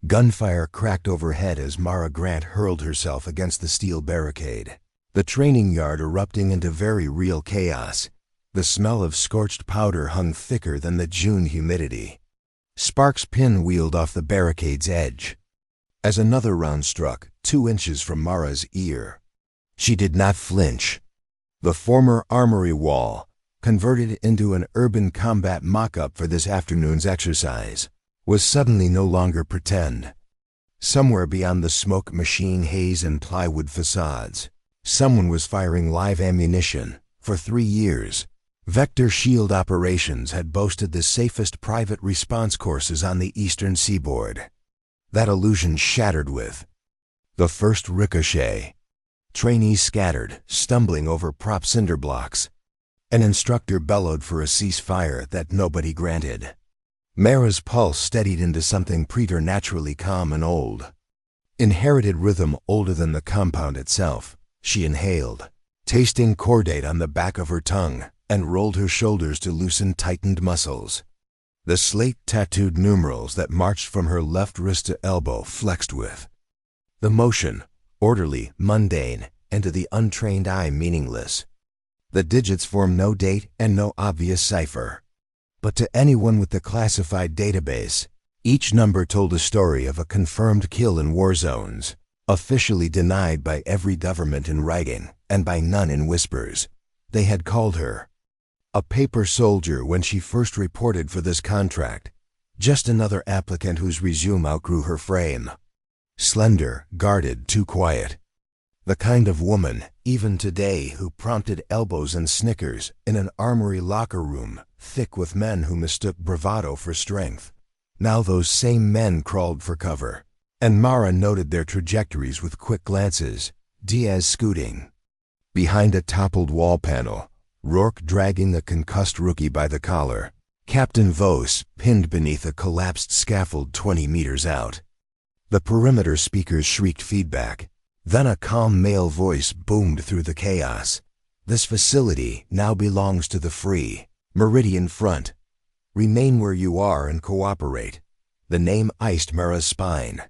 Gunfire cracked overhead as Mara Grant hurled herself against the steel barricade. The training yard erupting into very real chaos. The smell of scorched powder hung thicker than the June humidity. Sparks pinwheeled off the barricade's edge. As another round struck, 2 inches from Mara's ear, she did not flinch. The former armory wall, converted into an urban combat mock-up for this afternoon's exercise, was suddenly no longer pretend. Somewhere beyond the smoke machine haze and plywood facades, someone was firing live ammunition. For 3 years, Vector Shield Operations had boasted the safest private response courses on the eastern seaboard. That illusion shattered with the first ricochet. Trainees scattered, stumbling over prop cinder blocks. An instructor bellowed for a ceasefire that nobody granted. Mara's pulse steadied into something preternaturally calm and old. Inherited rhythm older than the compound itself, she inhaled, tasting chordate on the back of her tongue, and rolled her shoulders to loosen tightened muscles. The slate-tattooed numerals that marched from her left wrist to elbow flexed with the motion, orderly, mundane, and to the untrained eye meaningless. The digits formed no date and no obvious cipher. But to anyone with the classified database, each number told a story of a confirmed kill in war zones, officially denied by every government in writing and by none in whispers. They had called her a paper soldier when she first reported for this contract, just another applicant whose resume outgrew her frame. Slender, guarded, too quiet. The kind of woman, even today, who prompted elbows and snickers in an armory locker room thick with men who mistook bravado for strength. Now those same men crawled for cover, and Mara noted their trajectories with quick glances. Diaz scooting behind a toppled wall panel, Rourke dragging the concussed rookie by the collar, Captain Vos pinned beneath a collapsed scaffold 20 meters out. The perimeter speakers shrieked feedback. Then a calm male voice boomed through the chaos. This facility now belongs to the free. Meridian Front. Remain where you are and cooperate. The name iced Mara's spine.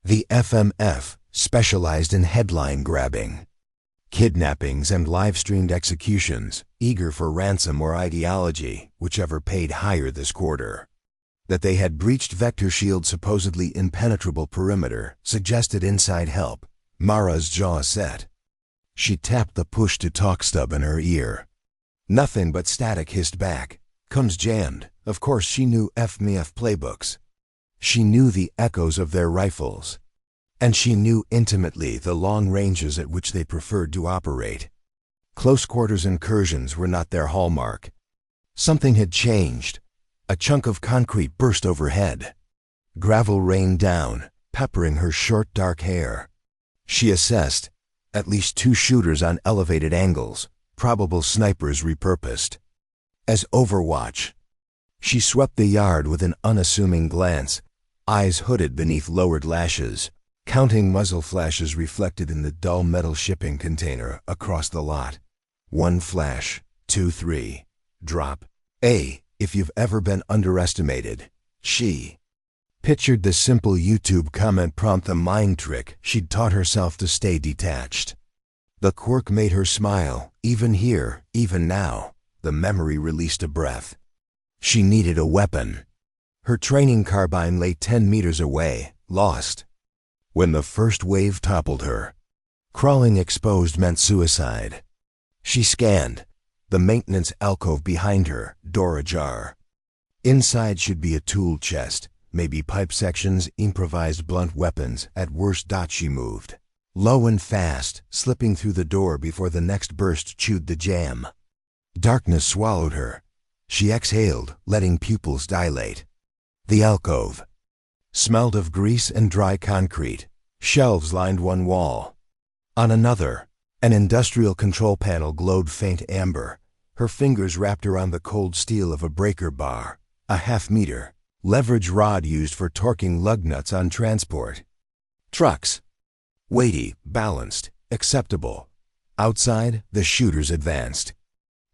The FMF specialized in headline grabbing. Kidnappings and live-streamed executions, eager for ransom or ideology, whichever paid higher this quarter. That they had breached Vector Shield's supposedly impenetrable perimeter suggested inside help. Mara's jaw set. She tapped the push-to-talk stub in her ear. Nothing but static hissed back. Comes jammed. Of course she knew FMF playbooks. She knew the echoes of their rifles. And she knew intimately the long ranges at which they preferred to operate. Close-quarters incursions were not their hallmark. Something had changed. A chunk of concrete burst overhead. Gravel rained down, peppering her short dark hair. She assessed. At least 2 shooters on elevated angles, probable snipers repurposed. As Overwatch. She swept the yard with an unassuming glance, eyes hooded beneath lowered lashes, counting muzzle flashes reflected in the dull metal shipping container across the lot. 1 flash, 2, 3. Drop. If you've ever been underestimated, she pictured the simple YouTube comment prompt a mind trick she'd taught herself to stay detached. The quirk made her smile. Even here, even now, the memory released a breath. She needed a weapon. Her training carbine lay 10 meters away, lost. When the first wave toppled her, crawling exposed meant suicide. She scanned. The maintenance alcove behind her, door ajar. Inside should be a tool chest, maybe pipe sections, improvised blunt weapons, at worst. She moved. Low and fast, slipping through the door before the next burst chewed the jam. Darkness swallowed her. She exhaled, letting pupils dilate. The alcove smelled of grease and dry concrete. Shelves lined one wall. On another, an industrial control panel glowed faint amber. Her fingers wrapped around the cold steel of a breaker bar, a half-meter leverage rod used for torquing lug nuts on transport. Trucks. Weighty, balanced, acceptable. Outside, the shooters advanced.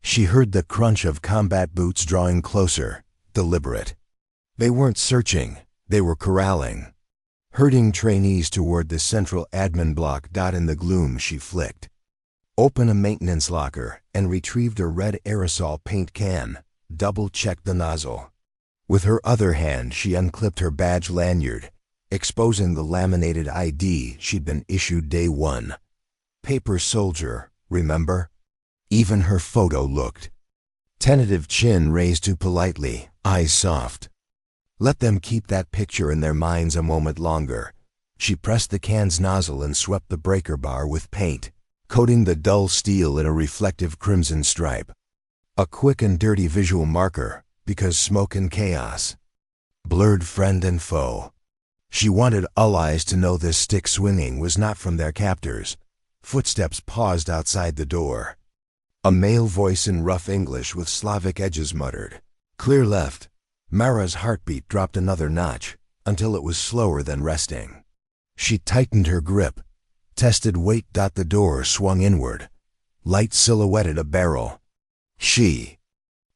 She heard the crunch of combat boots drawing closer, deliberate. They weren't searching, they were corralling. herding trainees toward the central admin block. In the gloom, she flicked open a maintenance locker and retrieved a red aerosol paint can, double-checked the nozzle. With her other hand, she unclipped her badge lanyard, exposing the laminated ID she'd been issued day one. Paper soldier, remember? Even her photo looked. Tentative, chin raised too politely, eyes soft. Let them keep that picture in their minds a moment longer. She pressed the can's nozzle and swept the breaker bar with paint, coating the dull steel in a reflective crimson stripe. A quick and dirty visual marker, because smoke and chaos blurred friend and foe. She wanted allies to know this stick swinging was not from their captors. Footsteps paused outside the door. A male voice in rough English with Slavic edges muttered, "Clear left." Mara's heartbeat dropped another notch, until it was slower than resting. She tightened her grip, tested weight. The door swung inward. Light silhouetted a barrel. She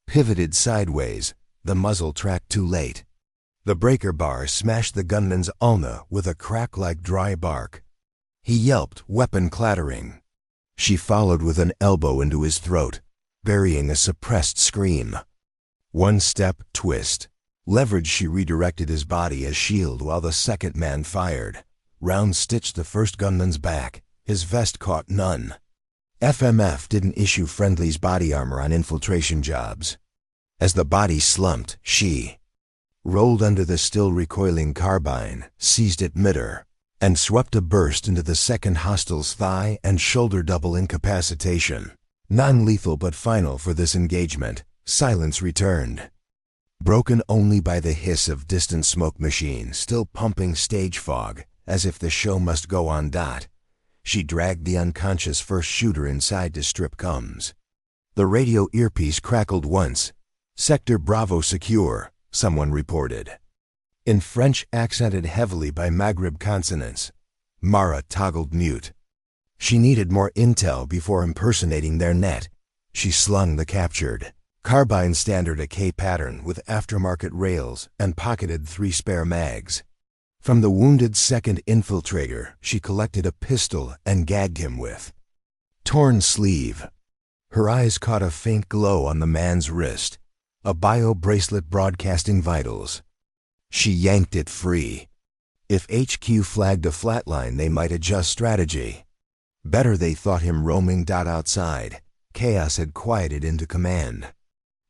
pivoted sideways, the muzzle tracked too late. The breaker bar smashed the gunman's ulna with a crack like dry bark. He yelped, weapon clattering. She followed with an elbow into his throat, burying a suppressed scream. One step, twist. Leverage, she redirected his body as shield while the second man fired. Round stitched the first gunman's back. His vest caught none. FMF didn't issue friendlies body armor on infiltration jobs. As the body slumped, she rolled under the still recoiling carbine, seized it mid-air, and swept a burst into the second hostile's thigh and shoulder, double incapacitation. Non-lethal but final for this engagement. Silence returned, broken only by the hiss of distant smoke machines still pumping stage fog, as if the show must go on. She dragged the unconscious first shooter inside to strip comms. The radio earpiece crackled once. "Sector Bravo secure," someone reported. In French, accented heavily by Maghreb consonants. Mara toggled mute. She needed more intel before impersonating their net. She slung the captured carbine standard AK pattern with aftermarket rails and pocketed 3 spare mags. From the wounded second infiltrator, she collected a pistol and gagged him with torn sleeve. Her eyes caught a faint glow on the man's wrist, a bio bracelet broadcasting vitals. She yanked it free. If HQ flagged a flatline, they might adjust strategy. Better, they thought, him roaming. Outside, chaos had quieted into command.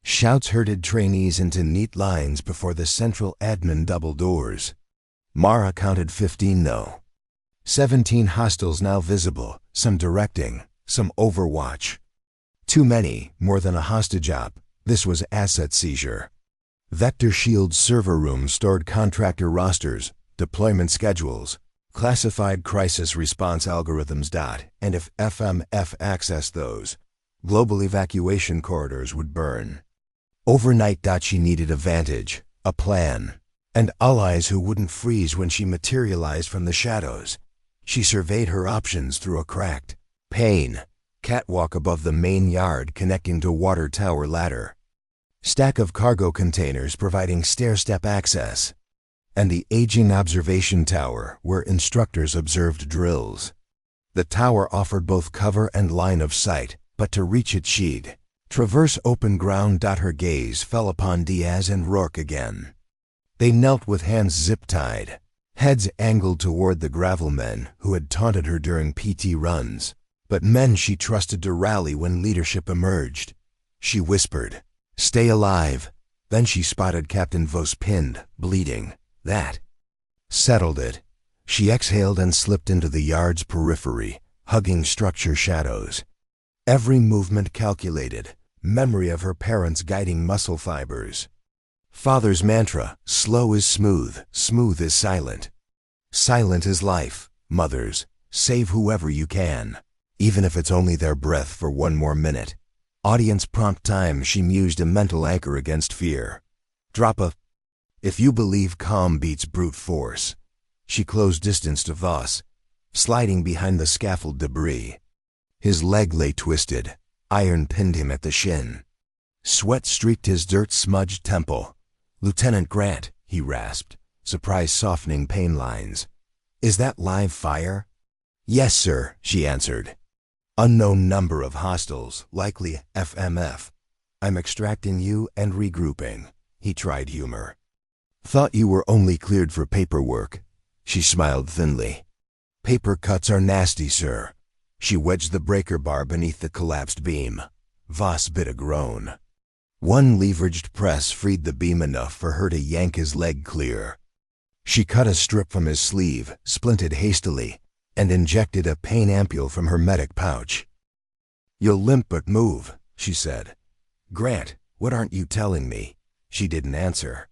Shouts herded trainees into neat lines before the central admin double doors. Mara counted 15 though. 17 hostiles now visible, some directing, some overwatch. Too many, more than a hostage op. This was asset seizure. Vector Shield server rooms stored contractor rosters, deployment schedules, classified crisis response algorithms. And if FMF accessed those, global evacuation corridors would burn. Overnight. She needed a vantage, a plan, and allies who wouldn't freeze when she materialized from the shadows. She surveyed her options through a cracked pane catwalk above the main yard connecting to water tower ladder. Stack of cargo containers providing stair-step access, and the aging observation tower where instructors observed drills. The tower offered both cover and line of sight, but to reach it she'd traverse open ground. Her gaze fell upon Diaz and Rourke again. They knelt with hands zip-tied, heads angled toward the gravel men who had taunted her during PT runs, but men she trusted to rally when leadership emerged. She whispered, "Stay alive." Then she spotted Captain Vos pinned, bleeding. That settled it. She exhaled and slipped into the yard's periphery, hugging structure shadows. Every movement calculated, memory of her parents' guiding muscle fibers. Father's mantra, slow is smooth, smooth is silent. Silent is life, mothers, save whoever you can, even if it's only their breath for one more minute. Audience prompt time. She mused, a mental anchor against fear. Drop a "If you believe calm beats brute force." She closed distance to Voss, sliding behind the scaffold debris. His leg lay twisted. Iron pinned him at the shin. Sweat streaked his dirt-smudged temple. "Lieutenant Grant," he rasped, surprise softening pain lines. Is that live fire? Yes, sir, she answered. Unknown number of hostiles, likely FMF. I'm extracting you and regrouping. He tried humor. Thought you were only cleared for paperwork. She smiled thinly. Paper cuts are nasty, sir. She wedged the breaker bar beneath the collapsed beam. Voss bit a groan. One leveraged press freed the beam enough for her to yank his leg clear. She cut a strip from his sleeve, splinted hastily, and injected a pain ampule from her medic pouch. You'll limp but move, she said. Grant, what aren't you telling me? She didn't answer.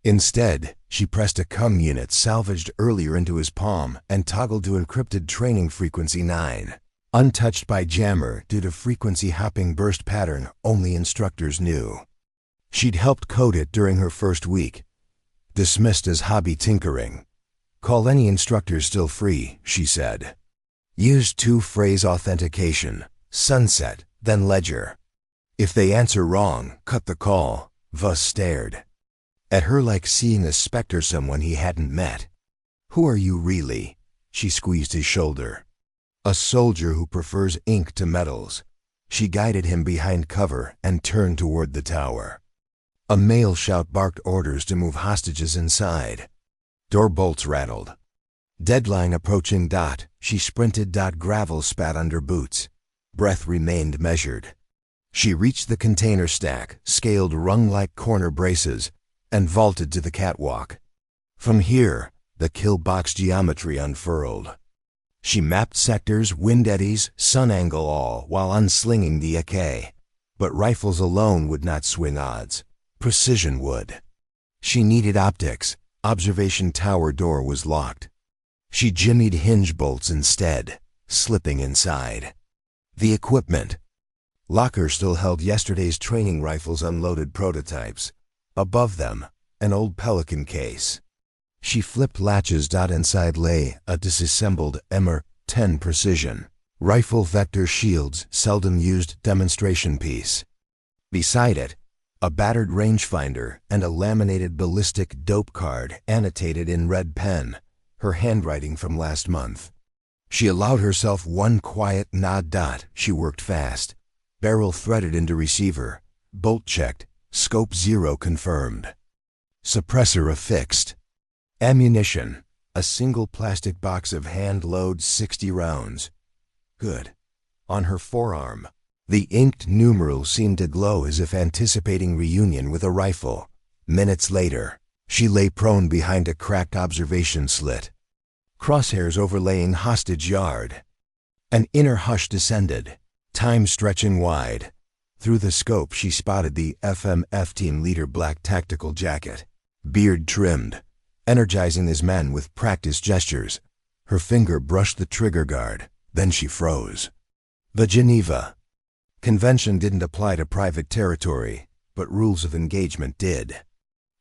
Instead, she pressed a cum unit salvaged earlier into his palm and toggled to encrypted training frequency 9, untouched by jammer due to frequency hopping burst pattern only instructors knew. She'd helped code it during her first week. Dismissed as hobby tinkering. Call any instructor still free, she said. Use two-phrase authentication, sunset, then ledger. If they answer wrong, cut the call. Voss stared at her like seeing a specter, someone he hadn't met. Who are you really? She squeezed his shoulder. A soldier who prefers ink to medals. She guided him behind cover and turned toward the tower. A male shout barked orders to move hostages inside. Door bolts rattled. Deadline approaching. She sprinted. Gravel spat under boots. Breath remained measured. She reached the container stack, scaled rung-like corner braces, and vaulted to the catwalk. From here, the kill box geometry unfurled. She mapped sectors, wind eddies, sun angle, all while unslinging the AK. But rifles alone would not swing odds. Precision would. She needed optics. Observation tower door was locked. She jimmied hinge bolts instead, slipping inside. The equipment. Locker still held yesterday's training rifles, unloaded prototypes. Above them, an old Pelican case. She flipped latches. Inside lay a disassembled MR-10 Precision rifle, vector shields, seldom used demonstration piece. Beside it, a battered rangefinder and a laminated ballistic dope card annotated in red pen, her handwriting from last month. She allowed herself one quiet nod. She worked fast. Barrel threaded into receiver. Bolt checked. Scope 0 confirmed. Suppressor affixed. Ammunition. A single plastic box of hand-load 60 rounds. Good. On her forearm, the inked numerals seemed to glow as if anticipating reunion with a rifle. Minutes later, she lay prone behind a cracked observation slit. Crosshairs overlaying hostage yard. An inner hush descended, time stretching wide. Through the scope she spotted the FMF team leader, black tactical jacket, beard trimmed, energizing his men with practice gestures. Her finger brushed the trigger guard, then she froze. The Geneva Convention didn't apply to private territory, but rules of engagement did.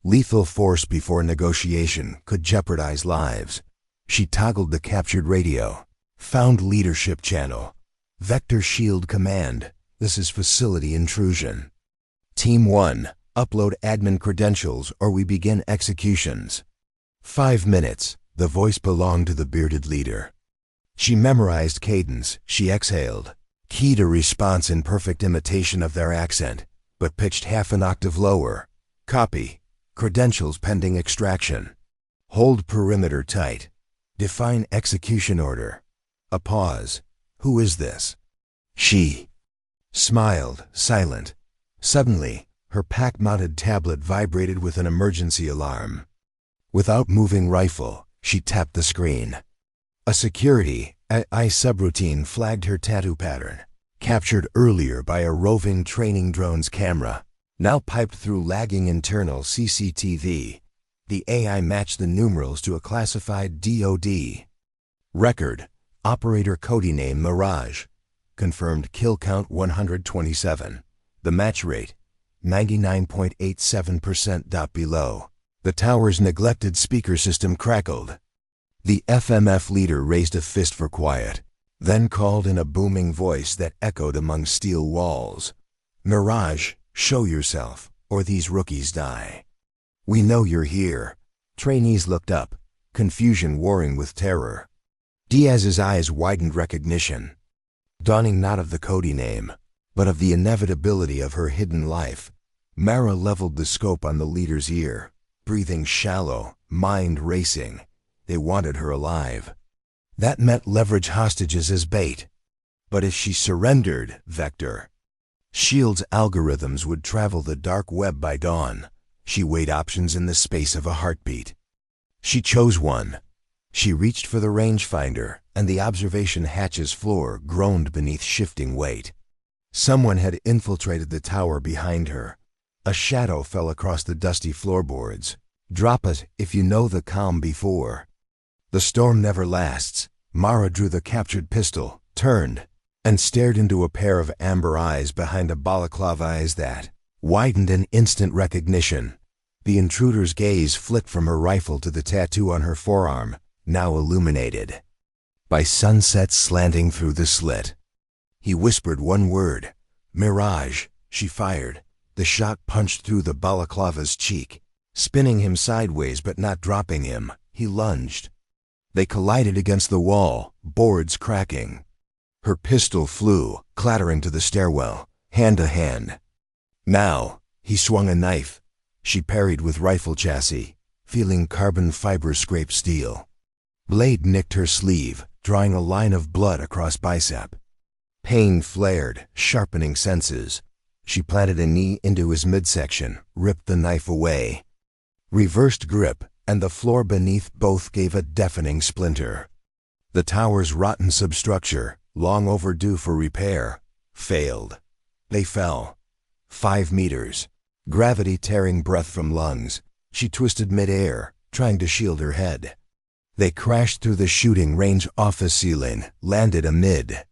Lethal force before negotiation could jeopardize lives. She toggled the captured radio, found leadership channel. Vector shield command, this is facility intrusion. Team 1, upload admin credentials or we begin executions. 5 minutes, the voice belonged to the bearded leader. She memorized cadence, she exhaled. Key to response in perfect imitation of their accent, but pitched half an octave lower. Copy. Credentials pending extraction. Hold perimeter tight. Define execution order. A pause. Who is this? She smiled, silent. Suddenly, her pack-mounted tablet vibrated with an emergency alarm. Without moving rifle, she tapped the screen. A security AI subroutine flagged her tattoo pattern, captured earlier by a roving training drone's camera, now piped through lagging internal CCTV. The AI matched the numerals to a classified DOD. Record, operator Cody name Mirage. Confirmed kill count 127. The match rate, 99.87%. Below, the tower's neglected speaker system crackled. The FMF leader raised a fist for quiet, then called in a booming voice that echoed among steel walls. Mirage, show yourself, or these rookies die. We know you're here. Trainees looked up. confusion warring with terror. Diaz's eyes widened recognition, dawning not of the Cody name, but of the inevitability of her hidden life. Mara leveled the scope on the leader's ear, breathing shallow, mind racing. They wanted her alive. That meant leverage hostages as bait. But if she surrendered, Vector, S.H.I.E.L.D.'s algorithms would travel the dark web by dawn. She weighed options in the space of a heartbeat. She chose one. She reached for the rangefinder, and the observation hatch's floor groaned beneath shifting weight. Someone had infiltrated the tower behind her. A shadow fell across the dusty floorboards. Drop it if you know the calm before. The storm never lasts. Mara drew the captured pistol, turned, and stared into a pair of amber eyes behind a balaclava eyes that widened in instant recognition. The intruder's gaze flicked from her rifle to the tattoo on her forearm, now illuminated by sunset slanting through the slit. He whispered one word, "Mirage." She fired. The shot punched through the balaclava's cheek, spinning him sideways but not dropping him. He lunged. They collided against the wall, boards cracking. Her pistol flew, clattering to the stairwell, hand to hand. Now, he swung a knife. She parried with rifle chassis, feeling carbon fiber scrape steel. Blade nicked her sleeve, drawing a line of blood across bicep. Pain flared, sharpening senses. She planted a knee into his midsection, ripped the knife away. Reversed grip, and the floor beneath both gave a deafening splinter. The tower's rotten substructure, long overdue for repair, failed. They fell. 5 meters. Gravity tearing breath from lungs. She twisted midair, trying to shield her head. They crashed through the shooting range office ceiling, landed amid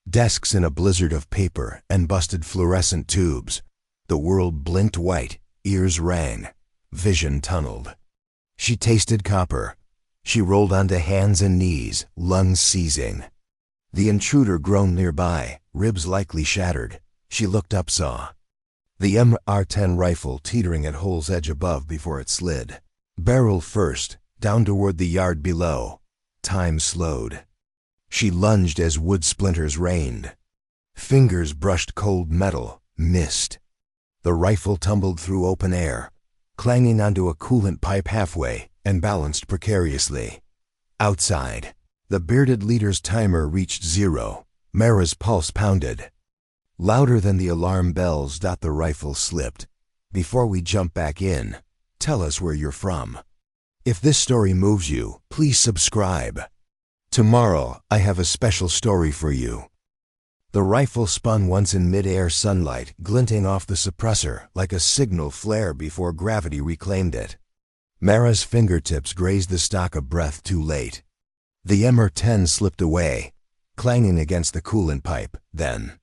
desks in a blizzard of paper and busted fluorescent tubes. The world blinked white, ears rang, vision tunneled. She tasted copper. She rolled onto hands and knees, lungs seizing. The intruder groaned nearby, ribs likely shattered. She looked up, saw the MR-10 rifle teetering at hole's edge above before it slid. Barrel first, down toward the yard below. Time slowed. She lunged as wood splinters rained. Fingers brushed cold metal, missed. The rifle tumbled through open air, clanging onto a coolant pipe halfway, and balanced precariously. Outside, the bearded leader's timer reached 0. Mara's pulse pounded. Louder than the alarm bells. The rifle slipped. Before we jump back in, tell us where you're from. If this story moves you, please subscribe. Tomorrow, I have a special story for you. The rifle spun once in mid-air sunlight, glinting off the suppressor like a signal flare before gravity reclaimed it. Mara's fingertips grazed the stock a breath too late. The MR-10 slipped away, clanging against the coolant pipe, then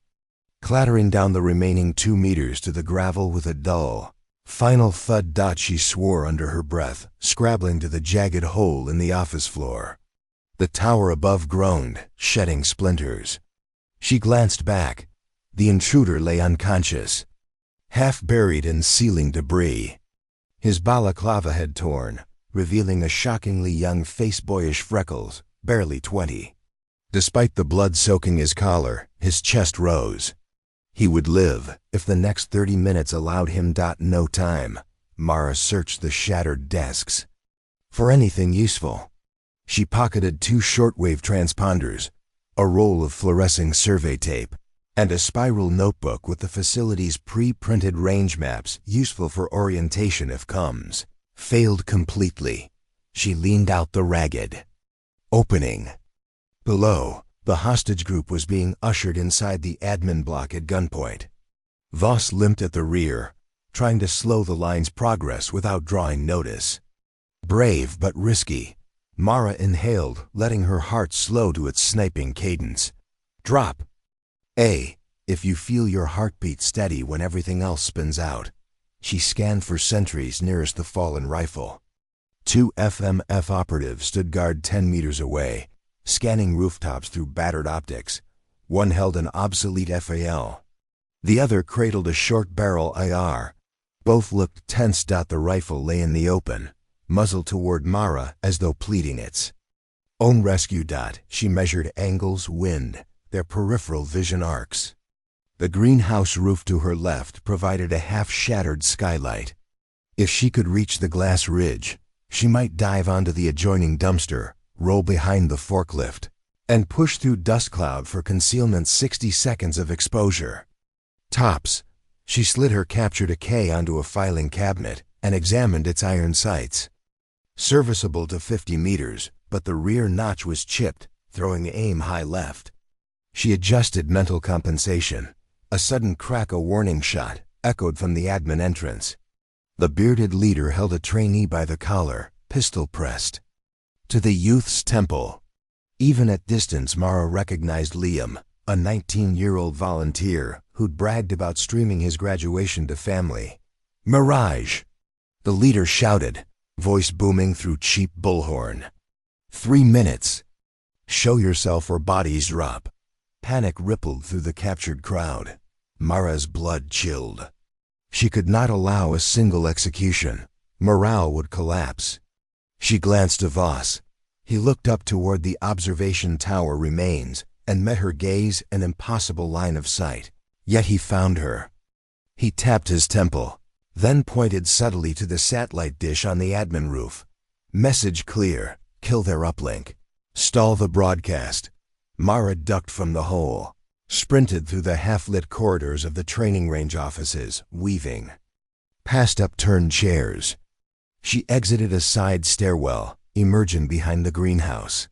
clattering down the remaining 2 meters to the gravel with a dull, final thud. She swore under her breath, scrabbling to the jagged hole in the office floor. The tower above groaned, shedding splinters. She glanced back. The intruder lay unconscious, half buried in ceiling debris. His balaclava had torn, revealing a shockingly young face, boyish freckles, barely 20. Despite the blood soaking his collar, his chest rose. He would live if the next 30 minutes allowed him. No time. Mara searched the shattered desks for anything useful. She pocketed 2 shortwave transponders, a roll of fluorescing survey tape, and a spiral notebook with the facility's pre-printed range maps useful for orientation if comms failed completely. She leaned out the ragged opening. Below, the hostage group was being ushered inside the admin block at gunpoint. Voss limped at the rear, trying to slow the line's progress without drawing notice. Brave but risky. Mara inhaled, letting her heart slow to its sniping cadence. Drop. A. If you feel your heartbeat steady when everything else spins out. She scanned for sentries nearest the fallen rifle. 2 FMF operatives stood guard 10 meters away, scanning rooftops through battered optics. One held an obsolete FAL. The other cradled a short barrel IR. Both looked tense. The rifle lay in the open, muzzle toward Mara as though pleading its own rescue. She measured angles, wind, their peripheral vision arcs. The greenhouse roof to her left provided a half-shattered skylight. If she could reach the glass ridge, she might dive onto the adjoining dumpster, roll behind the forklift, and push through dust cloud for concealment. 60 seconds of exposure. Tops. She slid her captured AK onto a filing cabinet and examined its iron sights. Serviceable to 50 meters, but the rear notch was chipped, throwing aim high left. She adjusted mental compensation. A sudden crack, a warning shot, echoed from the admin entrance. The bearded leader held a trainee by the collar, pistol pressed to the youth's temple. Even at distance, Mara recognized Liam, a 19-year-old volunteer who'd bragged about streaming his graduation to family. "Mirage!" the leader shouted, voice booming through cheap bullhorn. 3 minutes. Show yourself or bodies drop. Panic rippled through the captured crowd. Mara's blood chilled. She could not allow a single execution. Morale would collapse. She glanced to Voss. He looked up toward the observation tower remains and met her gaze, an impossible line of sight. Yet he found her. He tapped his temple, then pointed subtly to the satellite dish on the admin roof. Message clear. Kill their uplink. Stall the broadcast. Mara ducked from the hole, sprinted through the half-lit corridors of the training range offices, weaving past upturned chairs. She exited a side stairwell, emerging behind the greenhouse.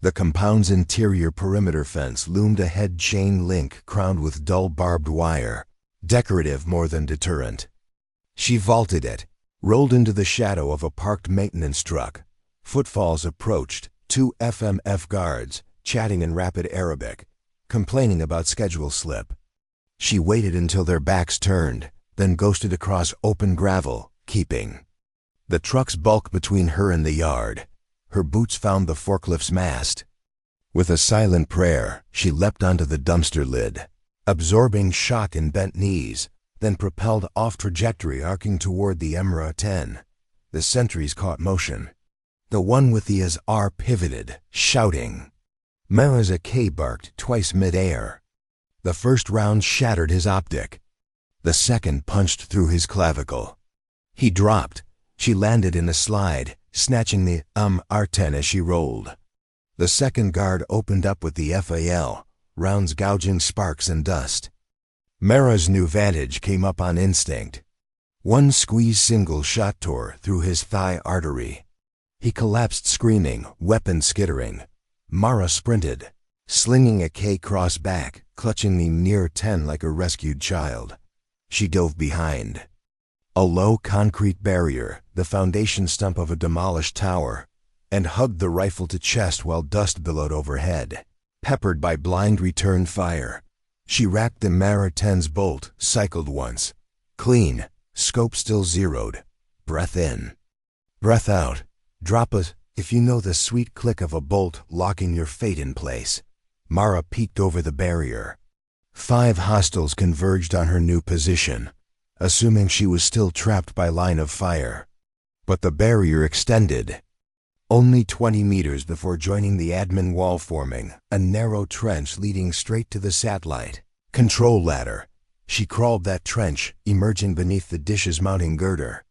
The compound's interior perimeter fence loomed ahead, chain link crowned with dull barbed wire, decorative more than deterrent. She vaulted it, rolled into the shadow of a parked maintenance truck. Footfalls approached, 2 FMF guards, chatting in rapid Arabic, complaining about schedule slip. She waited until their backs turned, then ghosted across open gravel, keeping the truck's bulk between her and the yard. Her boots found the forklift's mast. With a silent prayer, she leapt onto the dumpster lid, absorbing shock in bent knees, then propelled off trajectory, arcing toward the Emra 10. The sentries caught motion. The one with the AS-R pivoted, shouting. Mara's AK barked twice mid-air. The first round shattered his optic. The second punched through his clavicle. He dropped. She landed in a slide, snatching the R10 as she rolled. The second guard opened up with the FAL, rounds gouging sparks and dust. Mara's new vantage came up on instinct. One squeeze single shot tore through his thigh artery. He collapsed screaming, weapon skittering. Mara sprinted, slinging a K cross back, clutching the near 10 like a rescued child. She dove behind a low concrete barrier, the foundation stump of a demolished tower, and hugged the rifle to chest while dust billowed overhead, peppered by blind return fire. She racked the Mara 10's bolt, cycled once. Clean, scope still zeroed. Breath in. Breath out. Drop a, if you know the sweet click of a bolt locking your fate in place. Mara peeked over the barrier. 5 hostiles converged on her new position, assuming she was still trapped by line of fire. But the barrier extended. Only 20 meters before joining the admin wall, forming a narrow trench leading straight to the satellite control ladder. She crawled that trench, emerging beneath the dish's mounting girder.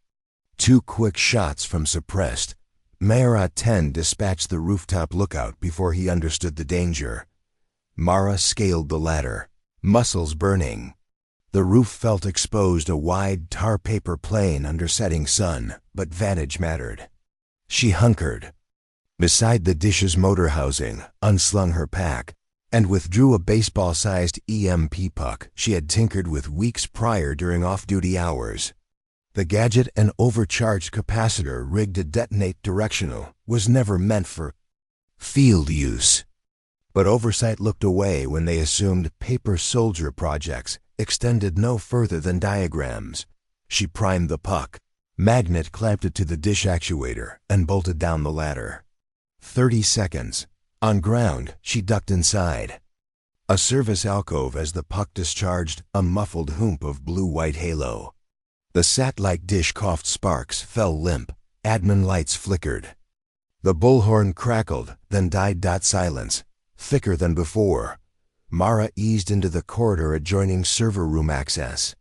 2 quick shots from suppressed. Mara 10 dispatched the rooftop lookout before he understood the danger. Mara scaled the ladder, muscles burning. The roof felt exposed, a wide tar paper plain under setting sun, but vantage mattered. She hunkered beside the dish's motor housing, unslung her pack, and withdrew a baseball-sized EMP puck she had tinkered with weeks prior during off-duty hours. The gadget, an overcharged capacitor rigged to detonate directional, was never meant for field use. But oversight looked away when they assumed paper soldier projects extended no further than diagrams. She primed the puck, magnet clamped it to the dish actuator, and bolted down the ladder. 30 seconds. On ground, she ducked inside a service alcove as the puck discharged a muffled hoomp of blue-white halo. The sat-like dish coughed sparks, fell limp, Admin lights flickered. The bullhorn crackled, then died. Silence, thicker than before. Mara eased into the corridor adjoining server room access.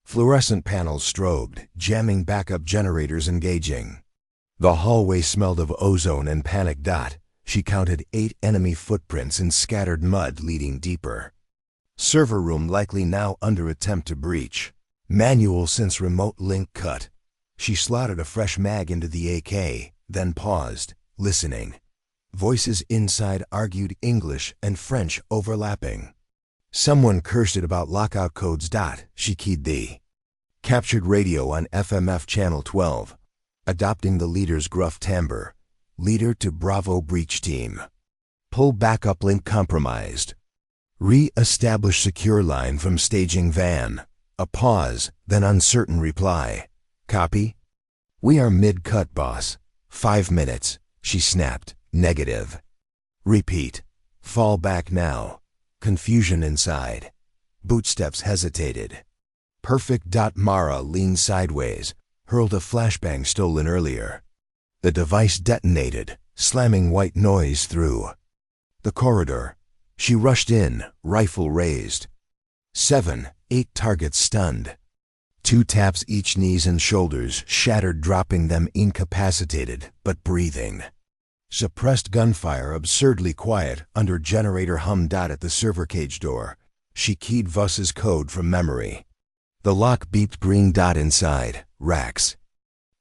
Fluorescent panels strobed, jamming backup generators engaging. The hallway smelled of ozone and panic. She counted 8 enemy footprints in scattered mud leading deeper. Server room likely now under attempt to breach. Manual since remote link cut. She slotted a fresh mag into the AK, then paused, listening. Voices inside argued English and French overlapping. Someone cursed it about lockout codes. She keyed the captured radio on FMF channel 12, adopting the leader's gruff timbre. Leader to Bravo breach team. Pull backup link compromised. Re-establish secure line from staging van. A pause, then uncertain reply. Copy? We are mid-cut, boss. 5 minutes, she snapped. Negative. Repeat. Fall back now. Confusion inside. Bootsteps hesitated. Perfect. Mara leaned sideways, hurled a flashbang stolen earlier. The device detonated, slamming white noise through. The corridor. She rushed in, rifle raised. 7, 8 targets stunned. 2 taps each, knees and shoulders shattered, dropping them incapacitated, but breathing. Suppressed gunfire absurdly quiet under generator hum. At the server cage door, she keyed Vuss's code from memory. The lock beeped. Green. Inside, racks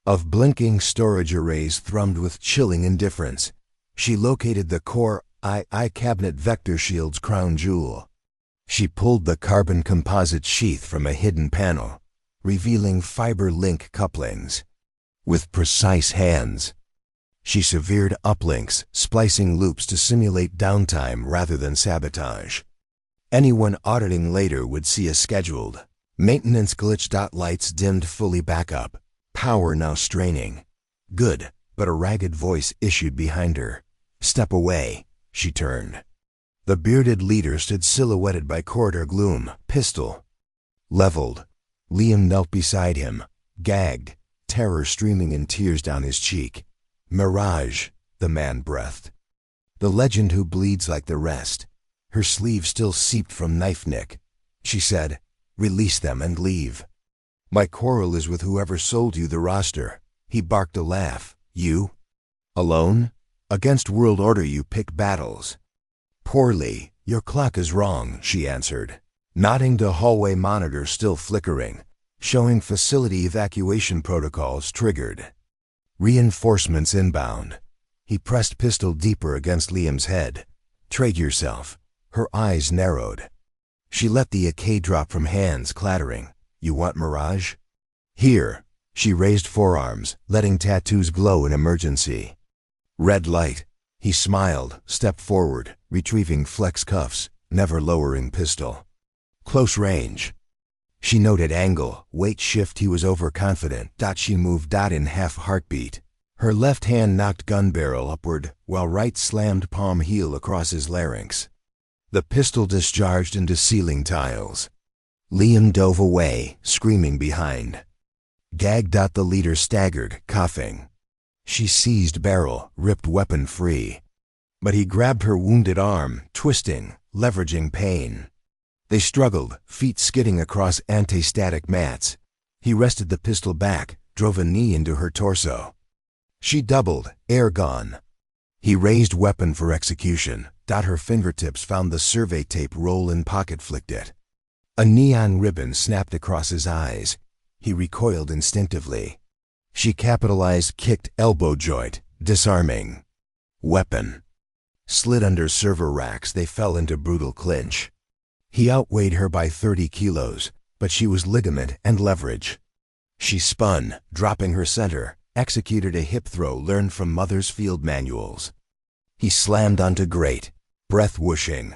of blinking storage arrays thrummed with chilling indifference. She located the Core I cabinet vector shield's crown jewel. She pulled the carbon composite sheath from a hidden panel, revealing fiber link couplings. With precise hands, she severed uplinks, splicing loops to simulate downtime rather than sabotage. Anyone auditing later would see a scheduled maintenance glitch. Lights dimmed fully. Backup. Power now straining. Good, but a ragged voice issued behind her. Step away. She turned. The bearded leader stood silhouetted by corridor gloom, pistol leveled. Liam knelt beside him, gagged, terror streaming in tears down his cheek. Mirage, the man breathed. The legend who bleeds like the rest. Her sleeve still seeped from knife nick. She said, "Release them and leave. My quarrel is with whoever sold you the roster." He barked a laugh. "You? Alone? Against world order you pick battles." "Poorly. Your clock is wrong," she answered, nodding to hallway monitor still flickering, showing facility evacuation protocols triggered. Reinforcements inbound. He pressed pistol deeper against Liam's head. "Trade yourself." Her eyes narrowed. She let the AK drop from hands, clattering. "You want Mirage?" "Here." She raised forearms, letting tattoos glow in emergency. Red light. He smiled, stepped forward, retrieving flex cuffs, never lowering pistol. Close range. She noted angle, weight shift. He was overconfident. She moved. In half heartbeat. Her left hand knocked gun barrel upward, while right slammed palm heel across his larynx. The pistol discharged into ceiling tiles. Liam dove away, screaming behind. Gagged. The leader staggered, coughing. She seized barrel, ripped weapon free. But he grabbed her wounded arm, twisting, leveraging pain. They struggled, feet skidding across anti-static mats. He wrested the pistol back, drove a knee into her torso. She doubled, air gone. He raised weapon for execution. Her fingertips found the survey tape roll in pocket, flicked it. A neon ribbon snapped across his eyes. He recoiled instinctively. She capitalized, kicked elbow joint, disarming. Weapon. Slid under server racks. They fell into brutal clinch. He outweighed her by 30 kilos, but she was ligament and leverage. She spun, dropping her center, executed a hip throw learned from mother's field manuals. He slammed onto grate, breath whooshing.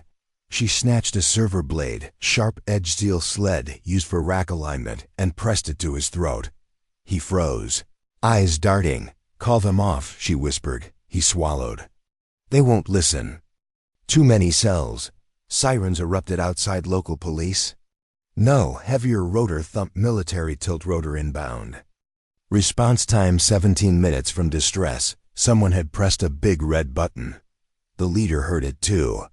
She snatched a server blade, sharp-edged steel sled used for rack alignment, and pressed it to his throat. He froze, eyes darting. "Call them off," she whispered. He swallowed. "They won't listen. Too many cells." Sirens erupted outside. Local police? No, heavier rotor thump. Military tilt rotor inbound. Response time 17 minutes from distress. Someone had pressed a big red button. The leader heard it too.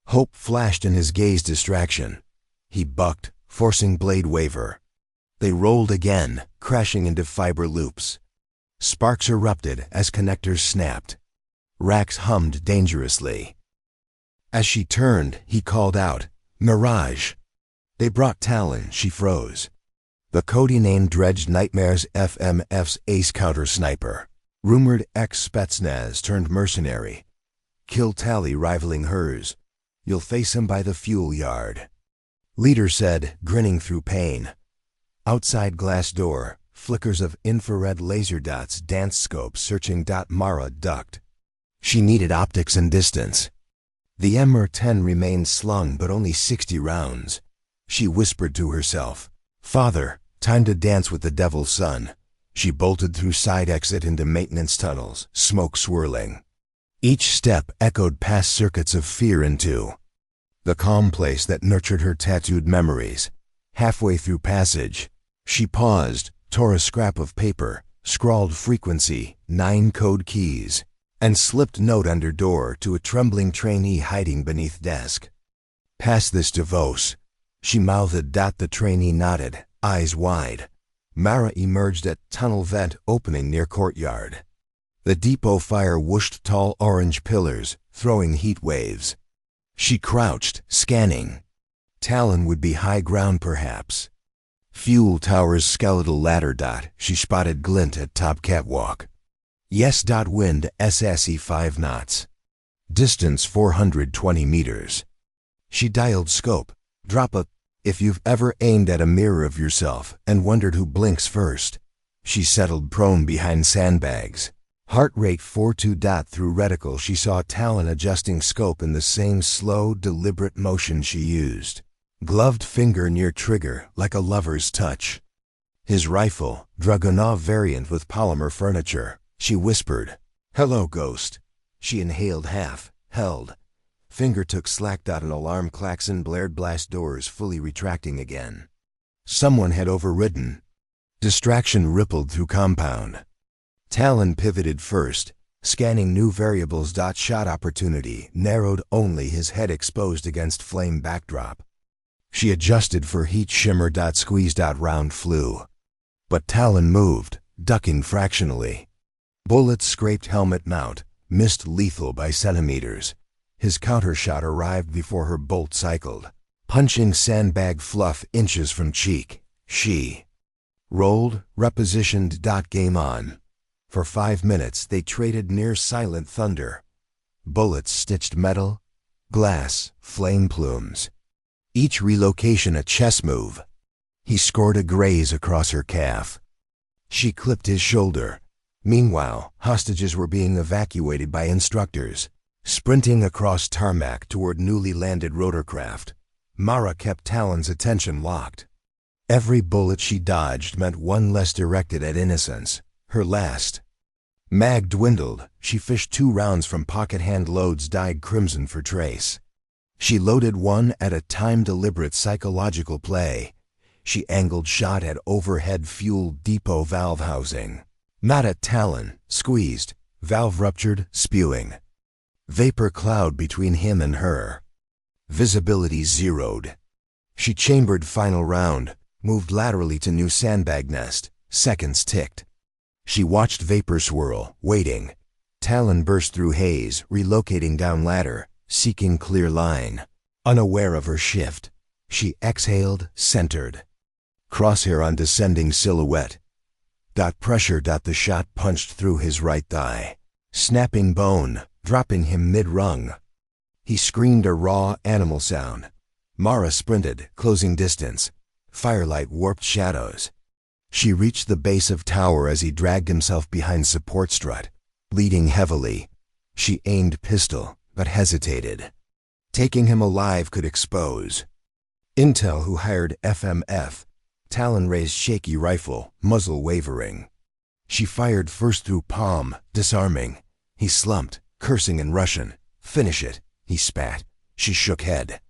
Hope flashed in his gaze distraction. He bucked, forcing blade waver. They rolled again, crashing into fiber loops. Sparks erupted as connectors snapped. Racks hummed dangerously. As she turned, he called out, "Mirage!" They brought Talon. She froze. The code-named dredged Nightmares FMF's ace counter-sniper. Rumored ex-Spetsnaz turned mercenary. Kill tally rivaling hers. You'll face him by the fuel yard. Leader said, grinning through pain. Outside glass door, flickers of infrared laser dots danced scope searching. Mara ducked. She needed optics and distance. The MR-10 remained slung but only 60 rounds. She whispered to herself, "Father, time to dance with the devil's son." She bolted through side exit into maintenance tunnels, smoke swirling. Each step echoed past circuits of fear into the calm place that nurtured her tattooed memories. Halfway through passage, she paused, tore a scrap of paper, scrawled frequency, 9 code keys, and slipped note under door to a trembling trainee hiding beneath desk. "Pass this to Vos," she mouthed. The trainee nodded, eyes wide. Mara emerged at tunnel vent opening near courtyard. The depot fire whooshed tall orange pillars, throwing heat waves. She crouched, scanning. Talon would be high ground perhaps. Fuel tower's skeletal ladder. She spotted glint at top catwalk. Yes. Wind SSE 5 knots. Distance 420 meters. She dialed scope. Drop a. If you've ever aimed at a mirror of yourself and wondered who blinks first. She settled prone behind sandbags. Heart rate 42. Through reticle she saw Talon adjusting scope in the same slow, deliberate motion she used. Gloved finger near trigger like a lover's touch. His rifle, Dragunov variant with polymer furniture. She whispered, "Hello, ghost." She inhaled half, held. Finger took slack. An alarm klaxon blared, blast doors fully retracting again. Someone had overridden. Distraction rippled through compound. Talon pivoted first, scanning new variables. Shot opportunity narrowed, only his head exposed against flame backdrop. She adjusted for heat shimmer. Squeezed. Round flew. But Talon moved, ducking fractionally. Bullets scraped helmet mount, missed lethal by centimeters. His countershot arrived before her bolt cycled, punching sandbag fluff inches from cheek. She rolled, repositioned. Game on. For 5 minutes they traded near silent thunder. Bullets stitched metal, glass, flame plumes. Each relocation a chess move. He scored a graze across her calf. She clipped his shoulder. Meanwhile, hostages were being evacuated by instructors. Sprinting across tarmac toward newly landed rotorcraft, Mara kept Talon's attention locked. Every bullet she dodged meant one less directed at innocence, her last. Mag dwindled. She fished 2 rounds from pocket hand loads dyed crimson for trace. She loaded one at a time, deliberate psychological play. She angled shot at overhead fuel depot valve housing. Not at Talon, squeezed, valve ruptured, spewing. Vapor cloud between him and her. Visibility zeroed. She chambered final round, moved laterally to new sandbag nest. Seconds ticked. She watched vapor swirl, waiting. Talon burst through haze, relocating down ladder, seeking clear line. Unaware of her shift, she exhaled, centered. Crosshair on descending silhouette. Pressure. The shot punched through his right thigh, snapping bone, dropping him mid-rung. He screamed a raw animal sound. Mara sprinted, closing distance. Firelight warped shadows. She reached the base of tower as he dragged himself behind support strut, bleeding heavily. She aimed pistol, but hesitated. Taking him alive could expose. Intel, who hired FMF. Talon raised shaky rifle, muzzle wavering. She fired first through palm, disarming. He slumped, cursing in Russian. "Finish it," he spat. She shook head.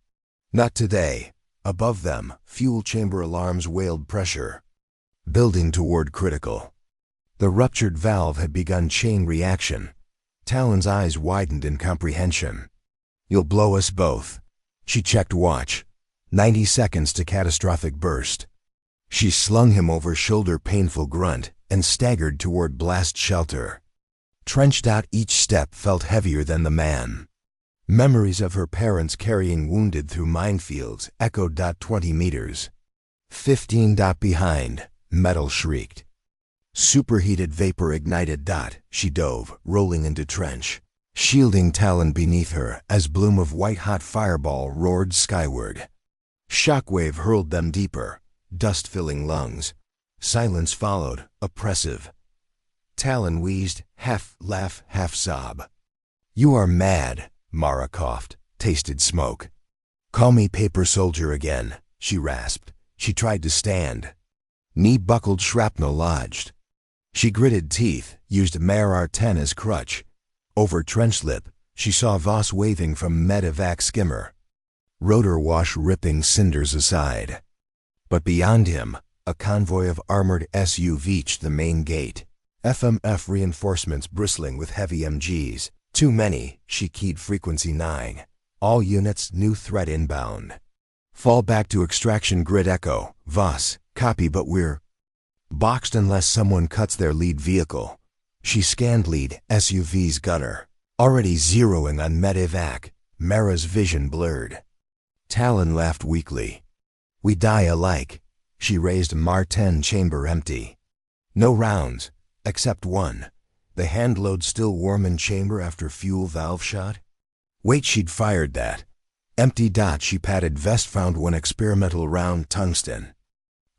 Not today. Above them, fuel chamber alarms wailed pressure. Building toward critical. The ruptured valve had begun chain reaction. Talon's eyes widened in comprehension. "You'll blow us both." She checked watch. 90 seconds to catastrophic burst. She slung him over shoulder, painful grunt, and staggered toward blast shelter. Trenched out, each step felt heavier than the man. Memories of her parents carrying wounded through minefields echoed. 20 meters. 15. Behind, metal shrieked. Superheated vapor ignited. She dove, rolling into trench, shielding Talon beneath her as bloom of white-hot fireball roared skyward. Shockwave hurled them deeper, dust filling lungs. Silence followed, oppressive. Talon wheezed, half laugh, half sob. "You are mad," Mara coughed, tasted smoke. "Call me paper soldier again," she rasped. She tried to stand. Knee buckled, shrapnel lodged. She gritted teeth, used Mer 10 as crutch. Over trench lip, she saw Voss waving from medevac skimmer. Rotor wash ripping cinders aside. But beyond him, a convoy of armored SUVs reached the main gate. FMF reinforcements bristling with heavy MGs. Too many, she keyed frequency 9. All units, new threat inbound. Fall back to extraction grid echo. Voss, copy, but we're boxed unless someone cuts their lead vehicle. She scanned lead SUV's gunner, already zeroing on medevac. Mara's vision blurred. Talon laughed weakly. "We die alike." She raised Mar 10 chamber empty. No rounds, except one. The hand load still warm in chamber after fuel valve shot. Wait, she'd fired that. Empty. She patted vest, found one experimental round, tungsten.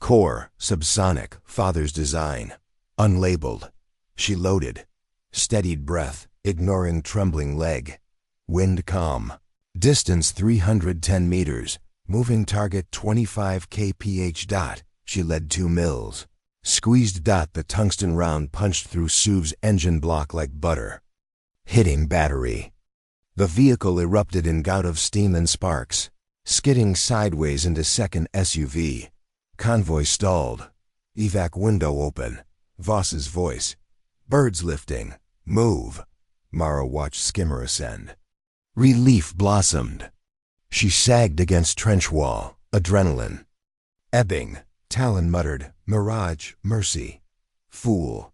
Core, subsonic, father's design. Unlabeled. She loaded. Steadied breath, ignoring trembling leg. Wind calm. Distance 310 meters. Moving target 25 kph. She led 2 mils. Squeezed. The tungsten round punched through SUV's engine block like butter. Hitting battery. The vehicle erupted in gout of steam and sparks, skidding sideways into second SUV. Convoy stalled. Evac window open. Voss's voice. "Birds lifting. Move." Mara watched skimmer ascend. Relief blossomed. She sagged against trench wall, adrenaline ebbing. Talon muttered, "Mirage, mercy." Fool.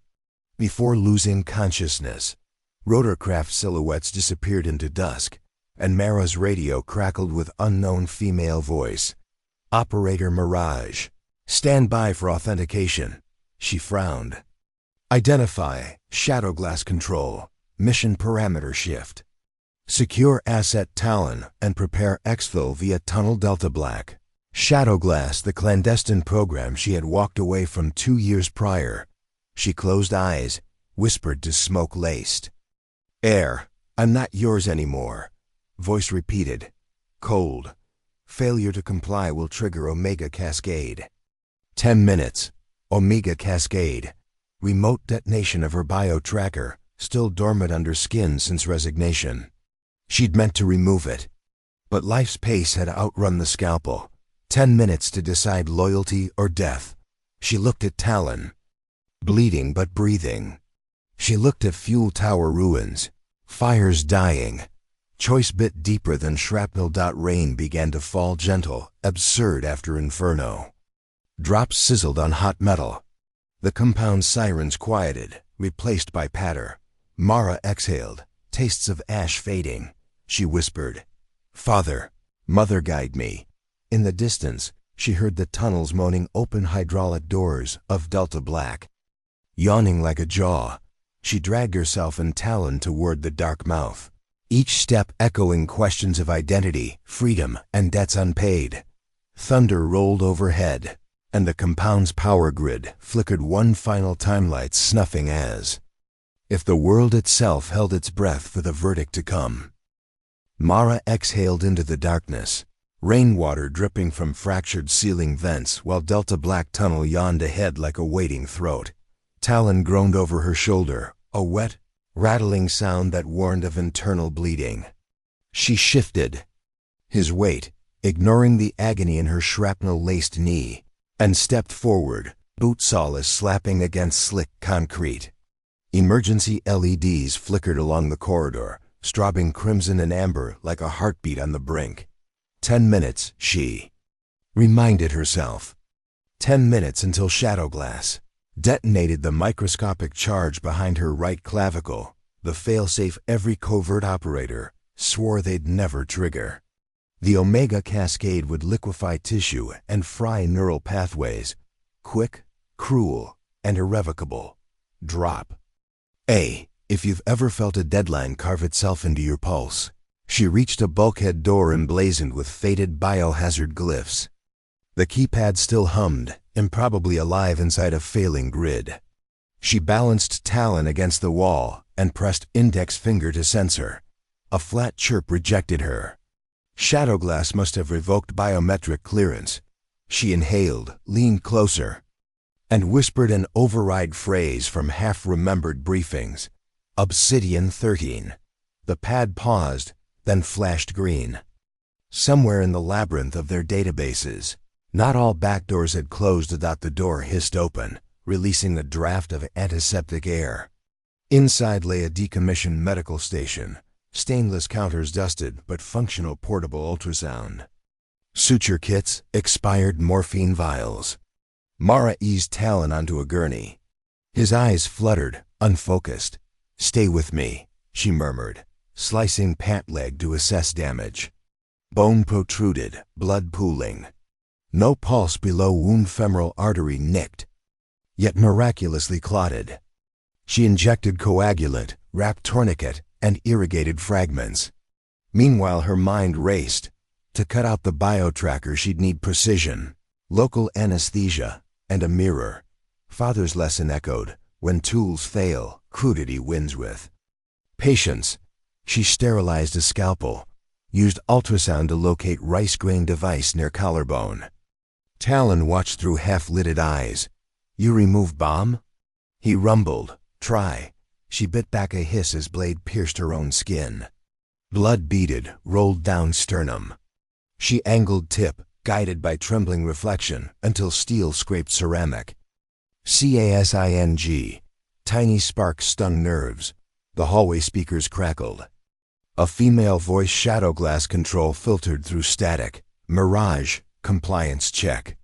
Before losing consciousness, rotorcraft silhouettes disappeared into dusk, and Mara's radio crackled with unknown female voice. "Operator Mirage. Stand by for authentication." She frowned. "Identify, Shadowglass control, mission parameter shift. Secure asset Talon and prepare exfil via tunnel Delta Black." Shadowglass, the clandestine program she had walked away from 2 years prior. She closed eyes, whispered to smoke-laced. "Air, I'm not yours anymore." Voice repeated. Cold. "Failure to comply will trigger Omega Cascade." 10 minutes. Omega Cascade. Remote detonation of her bio-tracker, still dormant under skin since resignation. She'd meant to remove it. But life's pace had outrun the scalpel. 10 minutes to decide loyalty or death. She looked at Talon. Bleeding but breathing. She looked at fuel tower ruins. Fires dying. Choice bit deeper than shrapnel. Rain began to fall, gentle, absurd after inferno. Drops sizzled on hot metal. The compound sirens quieted, replaced by patter. Mara exhaled, tastes of ash fading. She whispered, "Father, mother, guide me." In the distance, she heard the tunnels moaning, open hydraulic doors of Delta Black. Yawning like a jaw, she dragged herself and Talon toward the dark mouth. Each step echoing questions of identity, freedom, and debts unpaid. Thunder rolled overhead, and the compound's power grid flickered one final timelight, snuffing as if the world itself held its breath for the verdict to come. Mara exhaled into the darkness. Rainwater dripping from fractured ceiling vents while Delta Black tunnel yawned ahead like a waiting throat. Talon groaned over her shoulder, a wet, rattling sound that warned of internal bleeding. She shifted his weight, ignoring the agony in her shrapnel-laced knee, and stepped forward, boot soles slapping against slick concrete. Emergency LEDs flickered along the corridor, strobing crimson and amber like a heartbeat on the brink. 10 minutes, she reminded herself. 10 minutes until Shadowglass detonated the microscopic charge behind her right clavicle, the failsafe every covert operator swore they'd never trigger. The Omega Cascade would liquefy tissue and fry neural pathways. Quick, cruel, and irrevocable. Drop. If you've ever felt a deadline carve itself into your pulse. She reached a bulkhead door emblazoned with faded biohazard glyphs. The keypad still hummed, improbably alive inside a failing grid. She balanced Talon against the wall and pressed index finger to sensor. A flat chirp rejected her. Shadowglass must have revoked biometric clearance. She inhaled, leaned closer, and whispered an override phrase from half-remembered briefings. Obsidian 13. The pad paused, then flashed green. Somewhere in the labyrinth of their databases, not all back doors had closed. The door hissed open, releasing a draft of antiseptic air. Inside lay a decommissioned medical station, stainless counters dusted but functional portable ultrasound. Suture kits, expired morphine vials. Mara eased Talon onto a gurney. His eyes fluttered, unfocused. "Stay with me," she murmured, slicing pant leg to assess damage. Bone protruded, blood pooling. No pulse below wound, femoral artery nicked, yet miraculously clotted. She injected coagulant, wrapped tourniquet, and irrigated fragments. Meanwhile her mind raced. To cut out the biotracker she'd need precision, local anesthesia, and a mirror. Father's lesson echoed, when tools fail, crudity wins with patience. She sterilized a scalpel, used ultrasound to locate rice grain device near collarbone. Talon watched through half-lidded eyes. "You remove bomb?" He rumbled, "Try." She bit back a hiss as blade pierced her own skin. Blood beaded, rolled down sternum. She angled tip, guided by trembling reflection, until steel scraped ceramic. CASING. Tiny sparks stung nerves. The hallway speakers crackled. A female voice shadowglass control filtered through static. "Mirage, compliance check."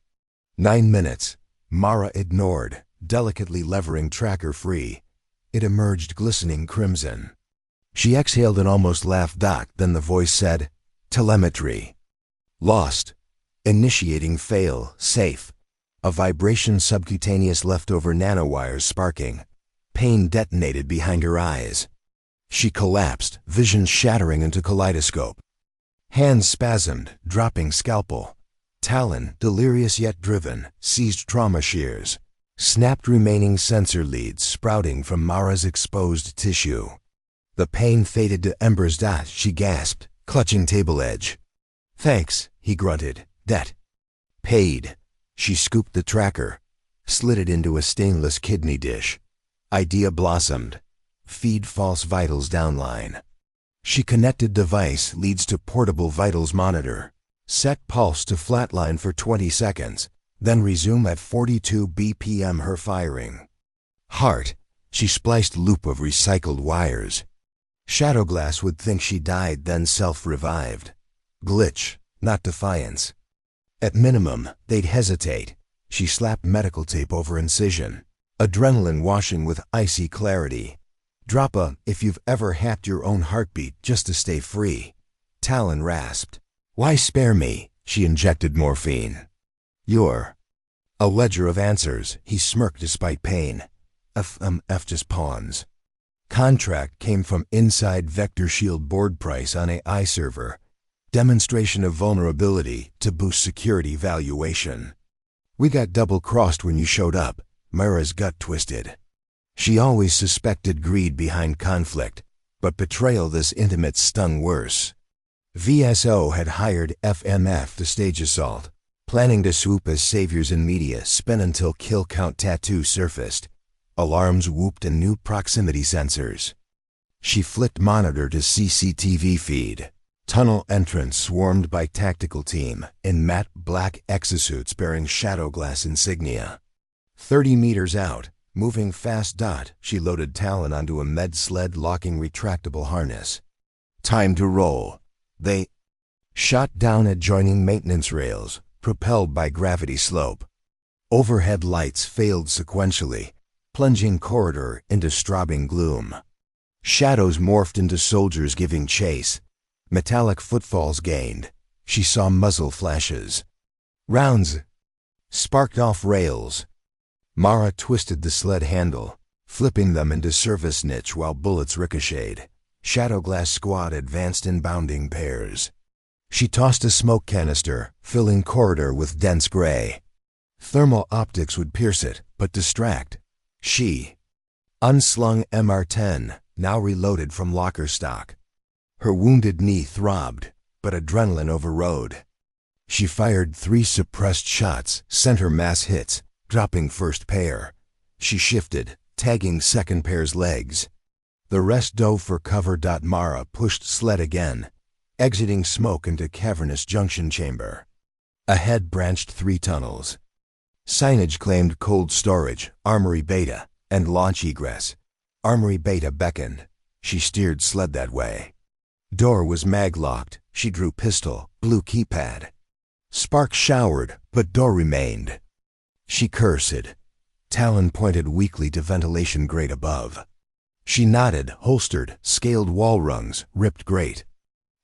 9 minutes. Mara ignored, delicately levering tracker free. It emerged glistening crimson. She exhaled and almost laughed. Then the voice said, "Telemetry. Lost. Initiating fail, safe." A vibration, subcutaneous leftover nanowires sparking. Pain detonated behind her eyes. She collapsed, vision shattering into kaleidoscope. Hands spasmed, dropping scalpel. Talon, delirious yet driven, seized trauma shears. Snapped remaining sensor leads sprouting from Mara's exposed tissue. The pain faded to embers. She gasped, clutching table edge. "Thanks," he grunted. "Debt paid." She scooped the tracker, slid it into a stainless kidney dish. Idea blossomed. Feed false vitals downline. She connected device, leads to portable vitals monitor. Set pulse to flatline for 20 seconds, then resume at 42 BPM her firing. Heart. She spliced loop of recycled wires. Shadowglass would think she died, then self-revived. Glitch, not defiance. At minimum, they'd hesitate. She slapped medical tape over incision. Adrenaline washing with icy clarity. "Drop a if you've ever hacked your own heartbeat just to stay free." Talon rasped. "Why spare me?" She injected morphine. "You're a ledger of answers." He smirked despite pain. F just pawns. Contract came from inside Vector Shield board price on AI server. Demonstration of vulnerability to boost security valuation. "We got double-crossed when you showed up." Mara's gut twisted. She always suspected greed behind conflict, but betrayal this intimate stung worse. VSO had hired FMF to stage assault, planning to swoop as saviors in media spin until kill count tattoo surfaced. Alarms whooped and new proximity sensors. She flicked monitor to CCTV feed. Tunnel entrance swarmed by tactical team in matte black exosuits bearing Shadowglass insignia. 30 meters out, moving fast. She loaded Talon onto a med sled locking retractable harness. Time to roll. They shot down adjoining maintenance rails, propelled by gravity slope. Overhead lights failed sequentially, plunging corridor into strobing gloom. Shadows morphed into soldiers giving chase. Metallic footfalls gained. She saw muzzle flashes. Rounds sparked off rails. Mara twisted the sled handle, flipping them into service niche while bullets ricocheted. Shadowglass squad advanced in bounding pairs. She tossed a smoke canister, filling corridor with dense gray. Thermal optics would pierce it, but distract. She unslung MR-10, now reloaded from locker stock. Her wounded knee throbbed, but adrenaline overrode. She fired 3 suppressed shots, center mass hits, dropping first pair. She shifted, tagging second pair's legs. The rest dove for cover. Mara pushed sled again, exiting smoke into cavernous junction chamber. Ahead branched 3 tunnels. Signage claimed cold storage, Armory Beta, and launch egress. Armory Beta beckoned. She steered sled that way. Door was mag-locked. She drew pistol, blue keypad. Sparks showered, but door remained. She cursed. Talon pointed weakly to ventilation grate above. She nodded, holstered, scaled wall rungs, ripped grate.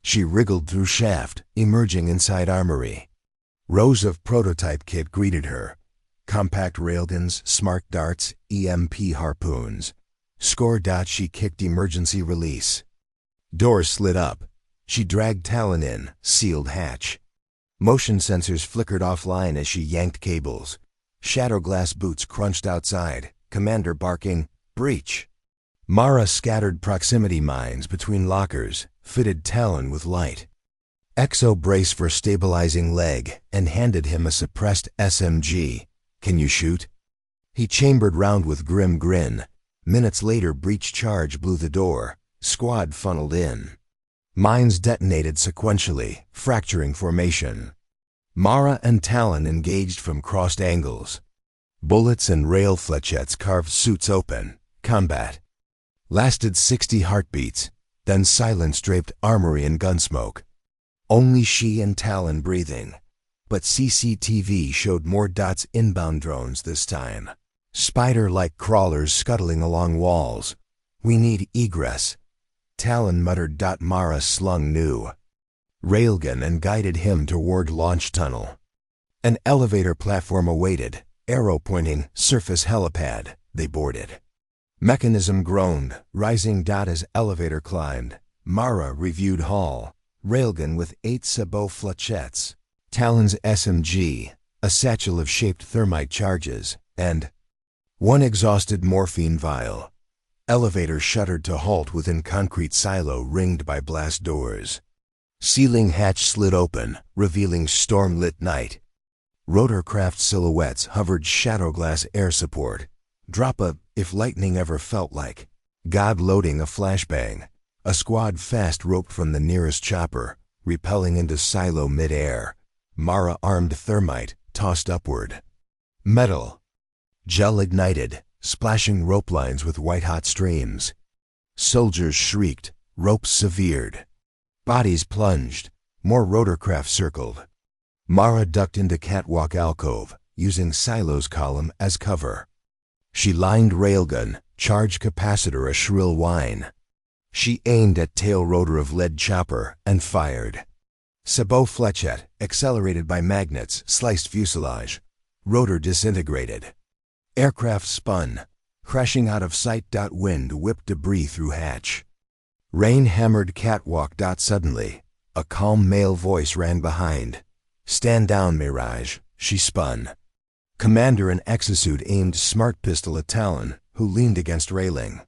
She wriggled through shaft, emerging inside armory. Rows of prototype kit greeted her. Compact railguns, smart darts, EMP harpoons. Score. She kicked emergency release. Doors slid up. She dragged Talon in, sealed hatch. Motion sensors flickered offline as she yanked cables. Shadowglass boots crunched outside, Commander barking, "Breach!" Mara scattered proximity mines between lockers, fitted Talon with light. Exo braced for stabilizing leg and handed him a suppressed SMG. "Can you shoot?" He chambered round with grim grin. Minutes later, breach charge blew the door. Squad funneled in. Mines detonated sequentially, fracturing formation. Mara and Talon engaged from crossed angles. Bullets and rail flechettes carved suits open. Combat lasted 60 heartbeats, then silence draped armory and gunsmoke. Only she and Talon breathing. But CCTV showed more dots. Inbound drones this time. Spider-like crawlers scuttling along walls. "We need egress." Talon muttered. Mara slung new railgun and guided him toward launch tunnel. An elevator platform awaited, arrow pointing, surface helipad. They boarded. Mechanism groaned, rising. As elevator climbed. Mara reviewed hull. Railgun with 8 sabot flechettes. Talon's SMG, a satchel of shaped thermite charges, and 1 exhausted morphine vial. Elevator shuddered to halt within concrete silo ringed by blast doors. Ceiling hatch slid open, revealing storm-lit night. Rotorcraft silhouettes hovered. Shadowglass air support. Drop a, if lightning ever felt like. God loading a flashbang. A squad fast roped from the nearest chopper, repelling into silo mid-air. Mara armed thermite, tossed upward. Metal. Gel ignited, splashing rope lines with white-hot streams. Soldiers shrieked, ropes severed. Bodies plunged, more rotorcraft circled. Mara ducked into catwalk alcove, using Silo's column as cover. She lined railgun, charge capacitor a shrill whine. She aimed at tail rotor of lead chopper and fired. Sabot flechette, accelerated by magnets, sliced fuselage. Rotor disintegrated. Aircraft spun, crashing out of sight. Wind whipped debris through hatch. Rain hammered catwalk. Suddenly, a calm male voice ran behind. "Stand down, Mirage." She spun. Commander in exosuit aimed smart pistol at Talon, who leaned against railing.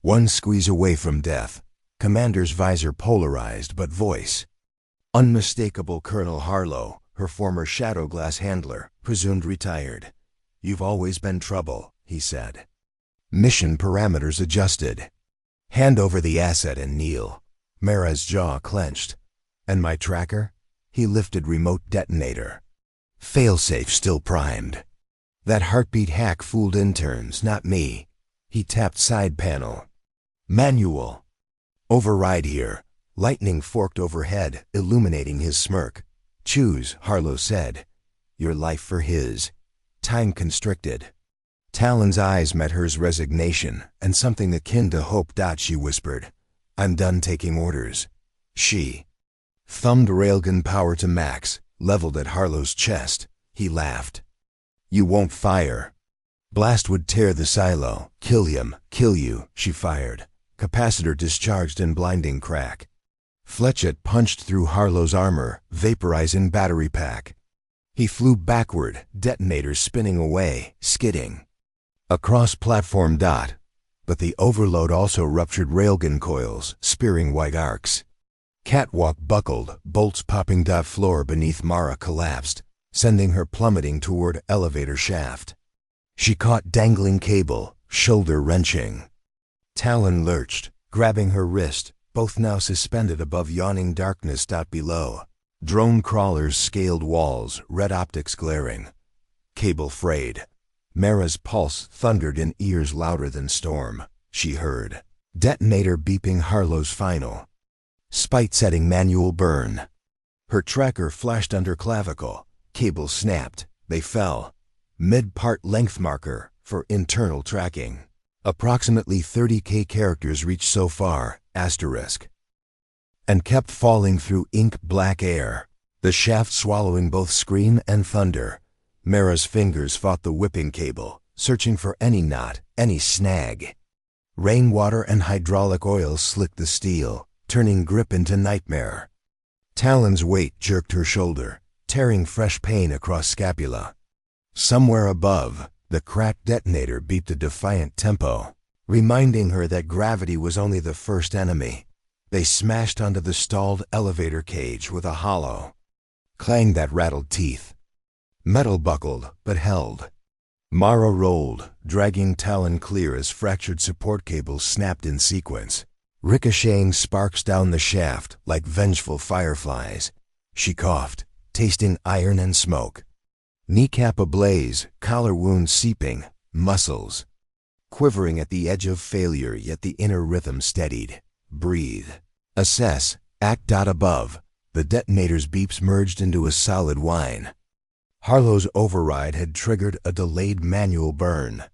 One squeeze away from death. Commander's visor polarized, but voice unmistakable. Colonel Harlow, her former Shadowglass handler, presumed retired. "You've always been trouble," he said. Mission parameters adjusted. "Hand over the asset and kneel." Mara's jaw clenched. "And my tracker?" He lifted remote detonator. Failsafe still primed. That heartbeat hack fooled interns, not me. He tapped side panel. Manual. Override here. Lightning forked overhead, illuminating his smirk. Choose, Harlow said. Your life for his. Time constricted. Talon's eyes met hers resignation, and something akin to hope. She whispered. I'm done taking orders. She thumbed railgun power to max, leveled at Harlow's chest. He laughed. You won't fire. Blast would tear the silo. Kill him, kill you, she fired. Capacitor discharged in blinding crack. Fletchet punched through Harlow's armor, vaporizing battery pack. He flew backward, detonators spinning away, skidding. Across platform. But the overload also ruptured railgun coils, spearing white arcs. Catwalk buckled, bolts popping. Floor beneath Mara collapsed, sending her plummeting toward elevator shaft. She caught dangling cable, shoulder wrenching. Talon lurched, grabbing her wrist, both now suspended above yawning darkness. Below, drone crawlers scaled walls, red optics glaring. Cable frayed. Mara's pulse thundered in ears louder than storm. She heard detonator beeping. Harlow's final spite-setting manual burn. Her tracker flashed under clavicle. Cable snapped. They fell. Mid-part length marker for internal tracking. Approximately 30K characters reached so far, asterisk. And kept falling through ink black air, the shaft swallowing both scream and thunder. Mara's fingers fought the whipping cable, searching for any knot, any snag. Rainwater and hydraulic oil slicked the steel, turning grip into nightmare. Talon's weight jerked her shoulder, tearing fresh pain across scapula. Somewhere above, the cracked detonator beeped a defiant tempo, reminding her that gravity was only the first enemy. They smashed onto the stalled elevator cage with a hollow clang that rattled teeth. Metal buckled, but held. Mara rolled, dragging Talon clear as fractured support cables snapped in sequence, ricocheting sparks down the shaft like vengeful fireflies. She coughed, tasting iron and smoke. Kneecap ablaze, collar wound seeping, muscles quivering at the edge of failure, yet the inner rhythm steadied. Breathe. Assess. Act. Above, the detonator's beeps merged into a solid whine. Harlow's override had triggered a delayed manual burn.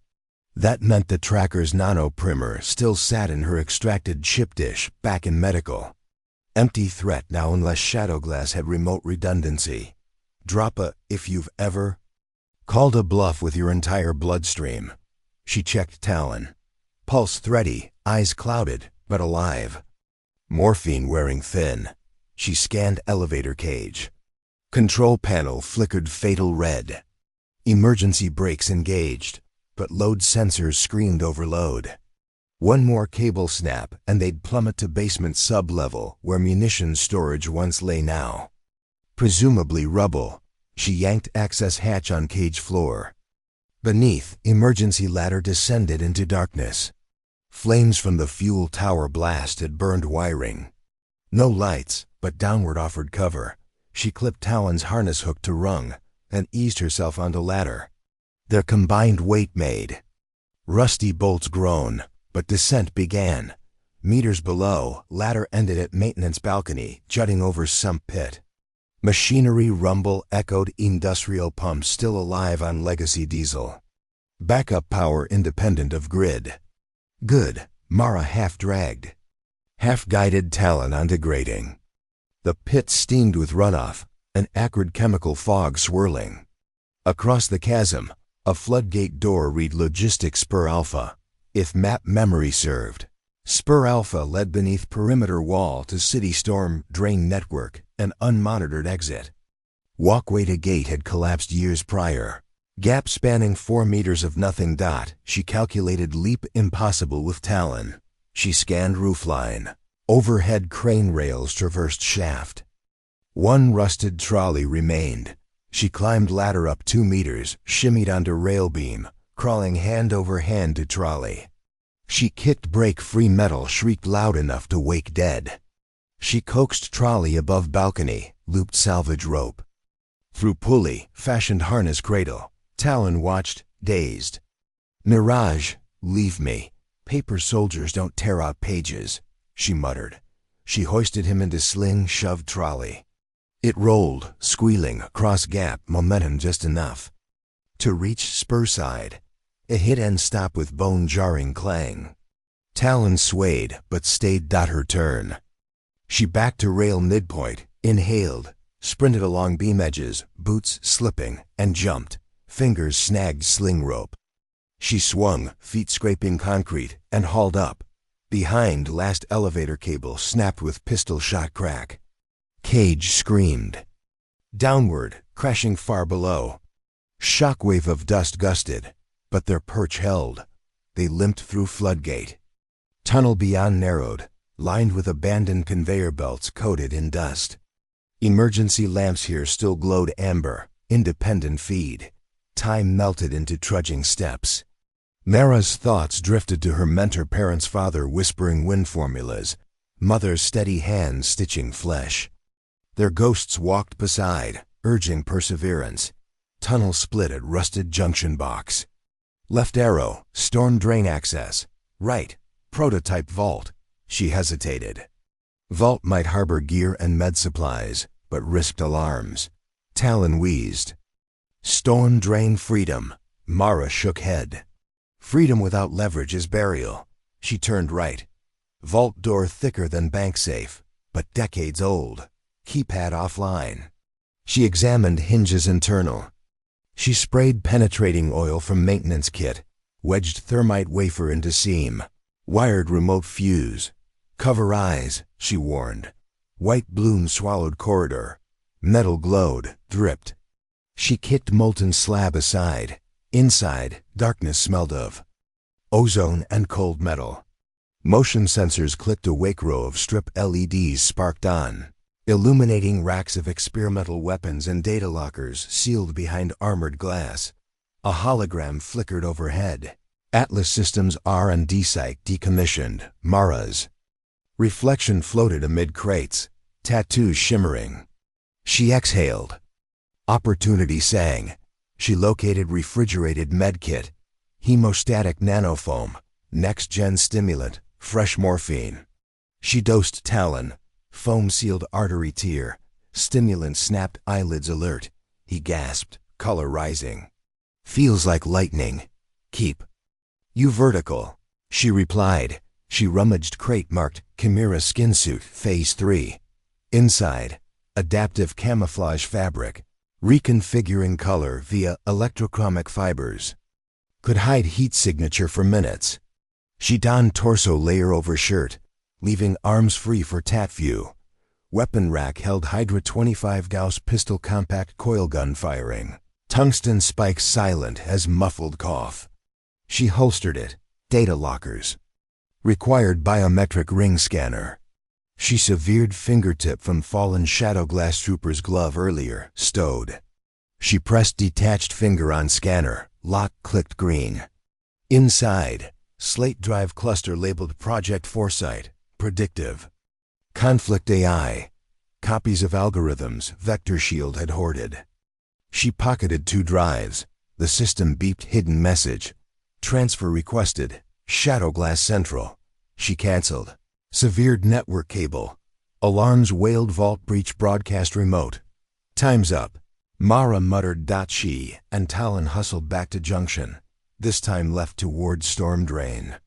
That meant the tracker's nano-primer still sat in her extracted chip dish back in medical. Empty threat now unless Shadowglass had remote redundancy. Drop a if you've ever called a bluff with your entire bloodstream. She checked Talon. Pulse thready, eyes clouded, but alive. Morphine wearing thin. She scanned elevator cage. Control panel flickered fatal red. Emergency brakes engaged, but load sensors screamed overload. One more cable snap and they'd plummet to basement sub-level where munitions storage once lay now. Presumably rubble. She yanked access hatch on cage floor. Beneath, emergency ladder descended into darkness. Flames from the fuel tower blast had burned wiring. No lights, but downward offered cover. She clipped Talon's harness hook to rung and eased herself onto ladder. Their combined weight made rusty bolts groan, but descent began. Meters below, ladder ended at maintenance balcony, jutting over sump pit. Machinery rumble echoed, industrial pumps still alive on legacy diesel. Backup power independent of grid. Good, Mara half-dragged. Half-guided Talon onto grating. The pit steamed with runoff, an acrid chemical fog swirling. Across the chasm, a floodgate door read Logistics Spur Alpha, if map memory served. Spur Alpha led beneath perimeter wall to city storm drain network, an unmonitored exit. Walkway to gate had collapsed years prior. Gap spanning 4 meters of nothing. She calculated leap impossible with Talon. She scanned roofline. Overhead crane rails traversed shaft. One rusted trolley remained. She climbed ladder up 2 meters, shimmied onto rail beam, crawling hand over hand to trolley. She kicked brake-free metal, shrieked loud enough to wake dead. She coaxed trolley above balcony, looped salvage rope. Through pulley, fashioned harness cradle. Talon watched, dazed. Mirage, leave me. Paper soldiers don't tear out pages, she muttered. She hoisted him into sling-shoved trolley. It rolled, squealing, across gap, momentum just enough to reach Spurside. It hit and stopped with bone-jarring clang. Talon swayed, but stayed. Her turn. She backed to rail midpoint, inhaled, sprinted along beam edges, boots slipping, and jumped. Fingers snagged sling rope. She swung, feet scraping concrete, and hauled up. Behind, last elevator cable snapped with pistol shot crack. Cage screamed. Downward, crashing far below. Shockwave of dust gusted, but their perch held. They limped through floodgate. Tunnel beyond narrowed, lined with abandoned conveyor belts coated in dust. Emergency lamps here still glowed amber, independent feed. Time melted into trudging steps. Mara's thoughts drifted to her mentor parent's father whispering wind formulas, mother's steady hands stitching flesh. Their ghosts walked beside, urging perseverance. Tunnel split at rusted junction box. Left arrow, storm drain access. Right, prototype vault. She hesitated. Vault might harbor gear and med supplies, but risked alarms. Talon wheezed. Storm drain freedom. Mara shook head. Freedom without leverage is burial. She turned right. Vault door thicker than bank safe, but decades old. Keypad offline. She examined hinges internal. She sprayed penetrating oil from maintenance kit, wedged thermite wafer into seam, wired remote fuse. Cover eyes, she warned. White bloom swallowed corridor. Metal glowed, dripped. She kicked molten slab aside. Inside, darkness smelled of ozone and cold metal. Motion sensors clicked. A wake row of strip LEDs sparked on, illuminating racks of experimental weapons and data lockers sealed behind armored glass. A hologram flickered overhead. Atlas Systems R&D site decommissioned. Mara's reflection floated amid crates, tattoos shimmering. She exhaled. Opportunity sang. She located refrigerated medkit, hemostatic nanofoam, next-gen stimulant, fresh morphine. She dosed Talon, foam-sealed artery tear, stimulant snapped eyelids alert. He gasped, color rising. Feels like lightning. Keep you vertical, she replied. She rummaged crate marked Chimera skinsuit Phase 3. Inside, adaptive camouflage fabric, reconfiguring color via electrochromic fibers. Could hide heat signature for minutes. She donned torso layer over shirt, leaving arms free for tat view. Weapon rack held Hydra 25 Gauss pistol compact coil gun firing. Tungsten spikes silent as muffled cough. She holstered it. Data lockers. Required biometric ring scanner. She severed fingertip from fallen Shadow Glass Trooper's glove earlier, stowed. She pressed detached finger on scanner, lock clicked green. Inside, slate drive cluster labeled Project Foresight, predictive. Conflict AI, copies of algorithms Vector Shield had hoarded. She pocketed 2 drives. The system beeped hidden message. Transfer requested, Shadow Glass Central. She canceled. Severed network cable. Alarms wailed vault breach broadcast remote. Time's up. Mara muttered. She and Talon hustled back to junction, this time left toward storm drain.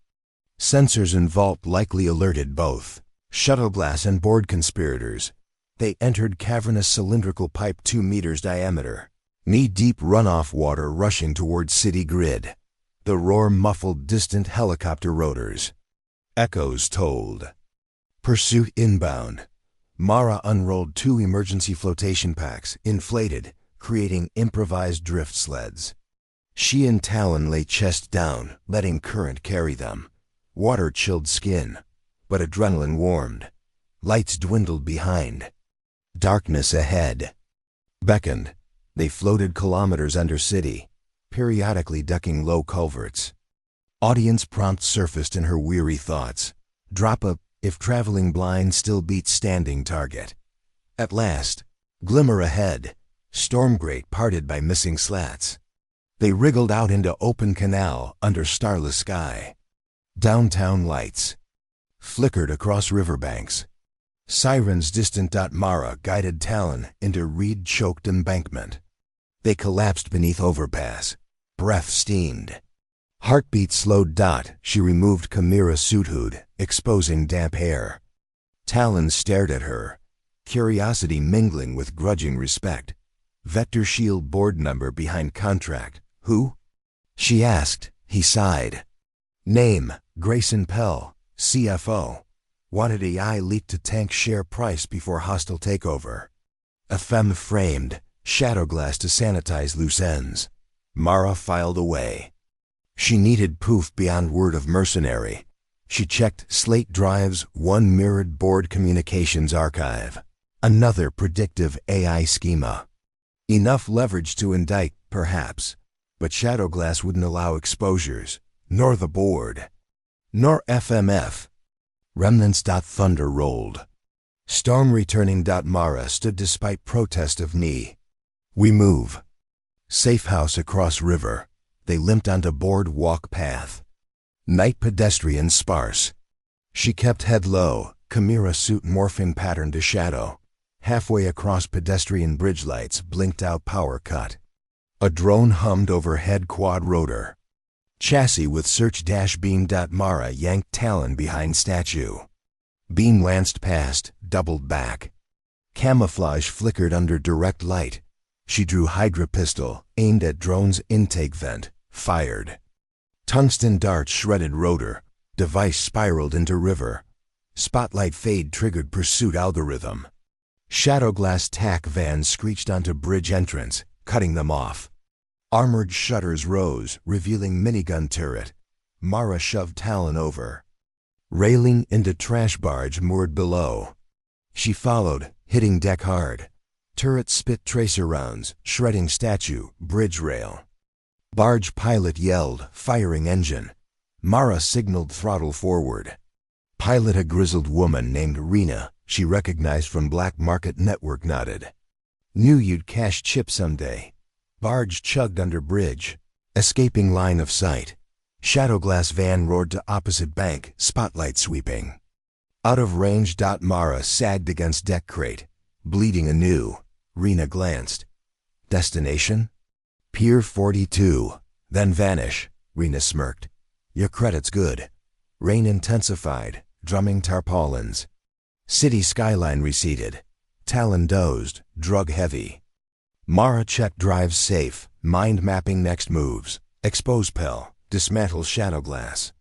Sensors in vault likely alerted both Shuttle Glass and board conspirators. They entered cavernous cylindrical pipe 2 meters diameter. Knee-deep runoff water rushing toward city grid. The roar muffled distant helicopter rotors. Echoes told. Pursuit inbound. Mara unrolled 2 emergency flotation packs, inflated, creating improvised drift sleds. She and Talon lay chest down, letting current carry them. Water chilled skin, but adrenaline warmed. Lights dwindled behind. Darkness ahead. Beckoned. They floated kilometers under city, periodically ducking low culverts. Audience prompt surfaced in her weary thoughts. Drop a, if traveling blind still beats standing target. At last, glimmer ahead, storm grate parted by missing slats. They wriggled out into open canal under starless sky. Downtown lights flickered across riverbanks. Sirens distant. Mara guided Talon into reed-choked embankment. They collapsed beneath overpass. Breath steamed. Heartbeat slowed. She removed Chimera suit hood, exposing damp hair. Talon stared at her, curiosity mingling with grudging respect. Vector Shield board number behind contract. Who? She asked. He sighed. Name, Grayson Pell, CFO. Wanted AI leaked to tank share price before hostile takeover. A femme framed, shadowglass to sanitize loose ends. Mara filed away. She needed proof beyond word of mercenary. She checked slate drives, one mirrored board communications archive. Another predictive AI schema. Enough leverage to indict, perhaps. But Shadowglass wouldn't allow exposures, nor the board, nor FMF. Remnants. Thunder rolled. Storm returning. Mara stood despite protest of knee. We move. Safe house across river. They limped onto boardwalk path. Night pedestrians sparse. She kept head low, Chimera suit morphing pattern to shadow. Halfway across pedestrian bridge lights blinked out power cut. A drone hummed overhead quad rotor. Chassis with search dash beam. Mara yanked Talon behind statue. Beam lanced past, doubled back. Camouflage flickered under direct light. She drew Hydra pistol, aimed at drone's intake vent, fired. Tungsten dart shredded rotor. Device spiraled into river. Spotlight fade triggered pursuit algorithm. Shadowglass tack van screeched onto bridge entrance, cutting them off. Armored shutters rose, revealing minigun turret. Mara shoved Talon over. Railing into trash barge moored below. She followed, hitting deck hard. Turret spit tracer rounds, shredding statue, bridge rail. Barge pilot yelled, firing engine. Mara signaled throttle forward. Pilot, a grizzled woman named Rena, she recognized from Black Market Network, nodded. Knew you'd cash chip someday. Barge chugged under bridge, escaping line of sight. Shadowglass van roared to opposite bank, spotlight sweeping. Out of range. Mara sagged against deck crate, bleeding anew. Rena glanced. Destination? Pier 42. Then vanish. Rena smirked. Your credit's good. Rain intensified, drumming tarpaulins. City skyline receded. Talon dozed, drug heavy. Mara checked drives safe, mind mapping next moves. Expose Pell, dismantle Shadowglass.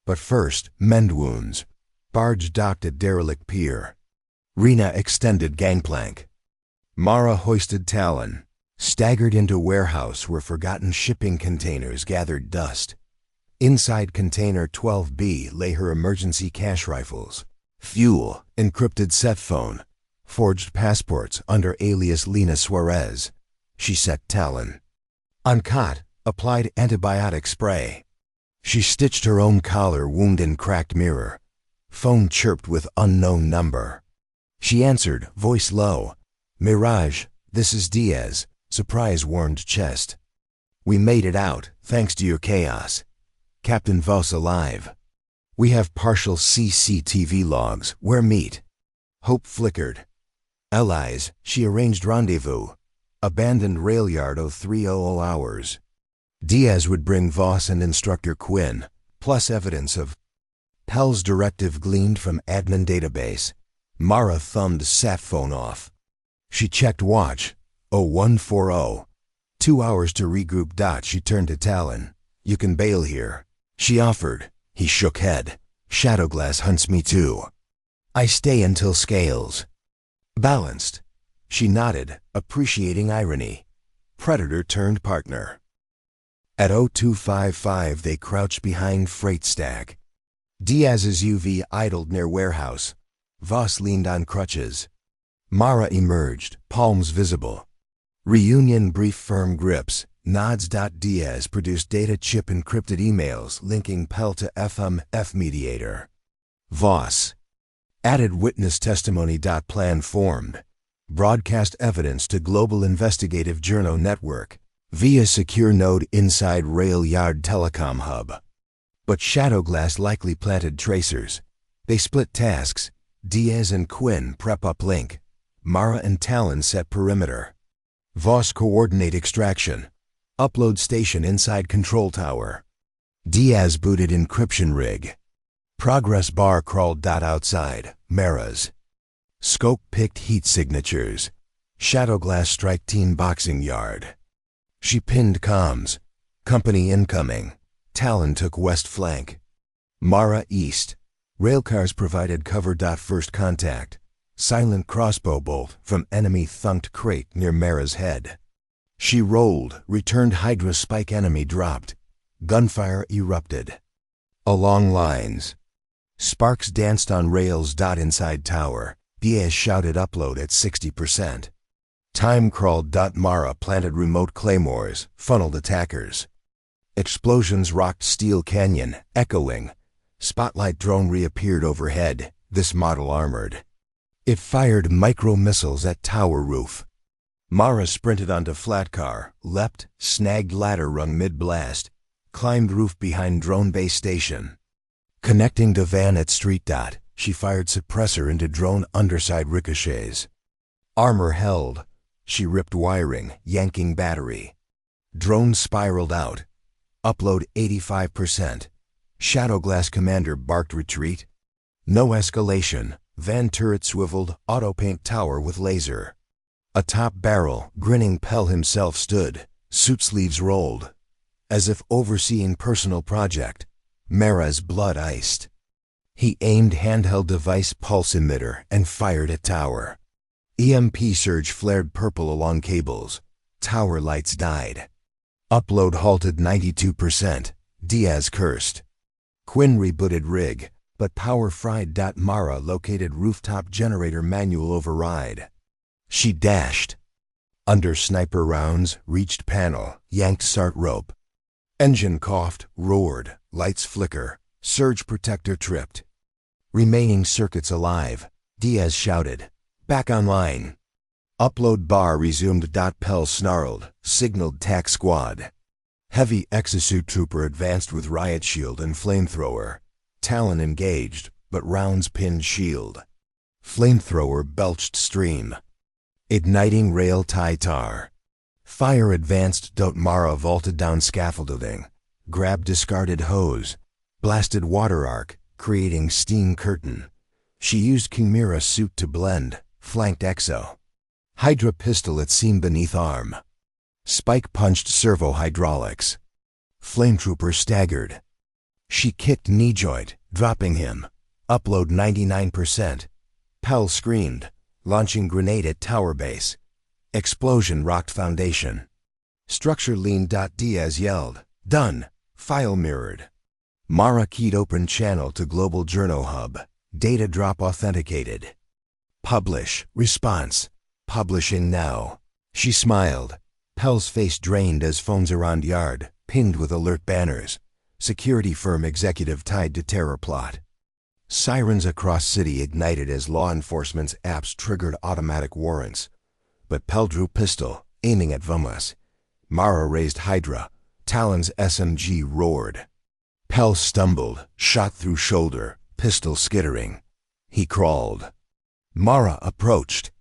But first, mend wounds. Barge docked at derelict pier. Rena extended gangplank. Mara hoisted Talon, staggered into warehouse where forgotten shipping containers gathered dust. Inside container 12B lay her emergency cash rifles, fuel, encrypted set phone, forged passports under alias Lena Suarez. She set Talon on cot, applied antibiotic spray. She stitched her own collar wound in cracked mirror. Phone chirped with unknown number. She answered, voice low. Mirage, this is Diaz, surprise warned chest. We made it out, thanks to your chaos. Captain Voss alive. We have partial CCTV logs, where meet. Hope flickered. Allies, she arranged rendezvous. Abandoned rail yard 0300 hours. Diaz would bring Voss and instructor Quinn, plus evidence of Pell's directive gleaned from admin database. Mara thumbed sat phone off. She checked watch. 0140. 2 hours to regroup. She turned to Talon. You can bail here. She offered. He shook head. Shadowglass hunts me too. I stay until scales. Balanced. She nodded, appreciating irony. Predator turned partner. At 0255 they crouched behind freight stack. Diaz's UV idled near warehouse. Voss leaned on crutches. Mara emerged, palms visible. Reunion brief firm grips, nods. Diaz produced data chip encrypted emails linking Pell to FMF mediator. Voss added witness testimony. Plan formed. Broadcast evidence to Global Investigative Journal Network. via secure node inside rail yard telecom hub. But Shadowglass likely planted tracers. They split tasks. Diaz and Quinn prep uplink. Mara and Talon set perimeter. Voss coordinate extraction. Upload station inside control tower. Diaz booted encryption rig. Progress bar crawled outside. Mara's. Scope picked heat signatures. Shadowglass strike team boxing yard. She pinned comms. Company incoming. Talon took west flank. Mara east. Railcars provided cover. First contact. Silent crossbow bolt from enemy thunked crate near Mara's head. She rolled, returned Hydra spike enemy dropped. Gunfire erupted. Along lines. Sparks danced on rails. Inside tower. Diaz shouted upload at 60%. Time crawled. Mara planted remote claymores, funneled attackers. Explosions rocked Steel Canyon, echoing. Spotlight drone reappeared overhead, this model armored. It fired micro-missiles at tower roof. Mara sprinted onto flat car, leapt, snagged ladder rung mid-blast, climbed roof behind drone base station. Connecting to van at street. She fired suppressor into drone underside ricochets. Armor held. She ripped wiring, yanking battery. Drone spiraled out. Upload 85%. Shadowglass commander barked retreat. No escalation. Van turret swiveled, auto paint tower with laser. Atop barrel, grinning Pell himself stood, suit sleeves rolled. As if overseeing personal project. Mara's blood iced. He aimed handheld device pulse emitter and fired at tower. EMP surge flared purple along cables. Tower lights died. Upload halted 92%. Diaz cursed. Quinn rebooted rig, but power fried. Mara located rooftop generator manual override. She dashed. Under sniper rounds, reached panel, yanked SART rope. Engine coughed, roared, lights flicker, surge protector tripped. Remaining circuits alive. Diaz shouted, back online. Upload bar resumed. Pell snarled, signaled TAC squad. Heavy exosuit trooper advanced with riot shield and flamethrower. Talon engaged, but rounds pinned shield. Flamethrower belched stream. Igniting rail tie tar. Fire advanced. Mara vaulted down scaffolding. Grabbed discarded hose. Blasted water arc, creating steam curtain. She used Chimera suit to blend, flanked Exo. Hydra pistol at seam beneath arm. Spike punched servo hydraulics. Flametrooper staggered. She kicked knee joint, dropping him. Upload 99%. Pell screamed, launching grenade at tower base. Explosion rocked foundation. Structure leaned. Diaz yelled, done. File mirrored. Mara keyed open channel to global journo hub. Data drop authenticated. Publish. Response. Publishing now. She smiled. Pell's face drained as phones around yard, pinged with alert banners. Security firm executive tied to terror plot. Sirens across city ignited as law enforcement's apps triggered automatic warrants. But Pell drew pistol, aiming at Vamos. Mara raised Hydra. Talon's SMG roared. Pell stumbled, shot through shoulder, pistol skittering. He crawled. Mara approached.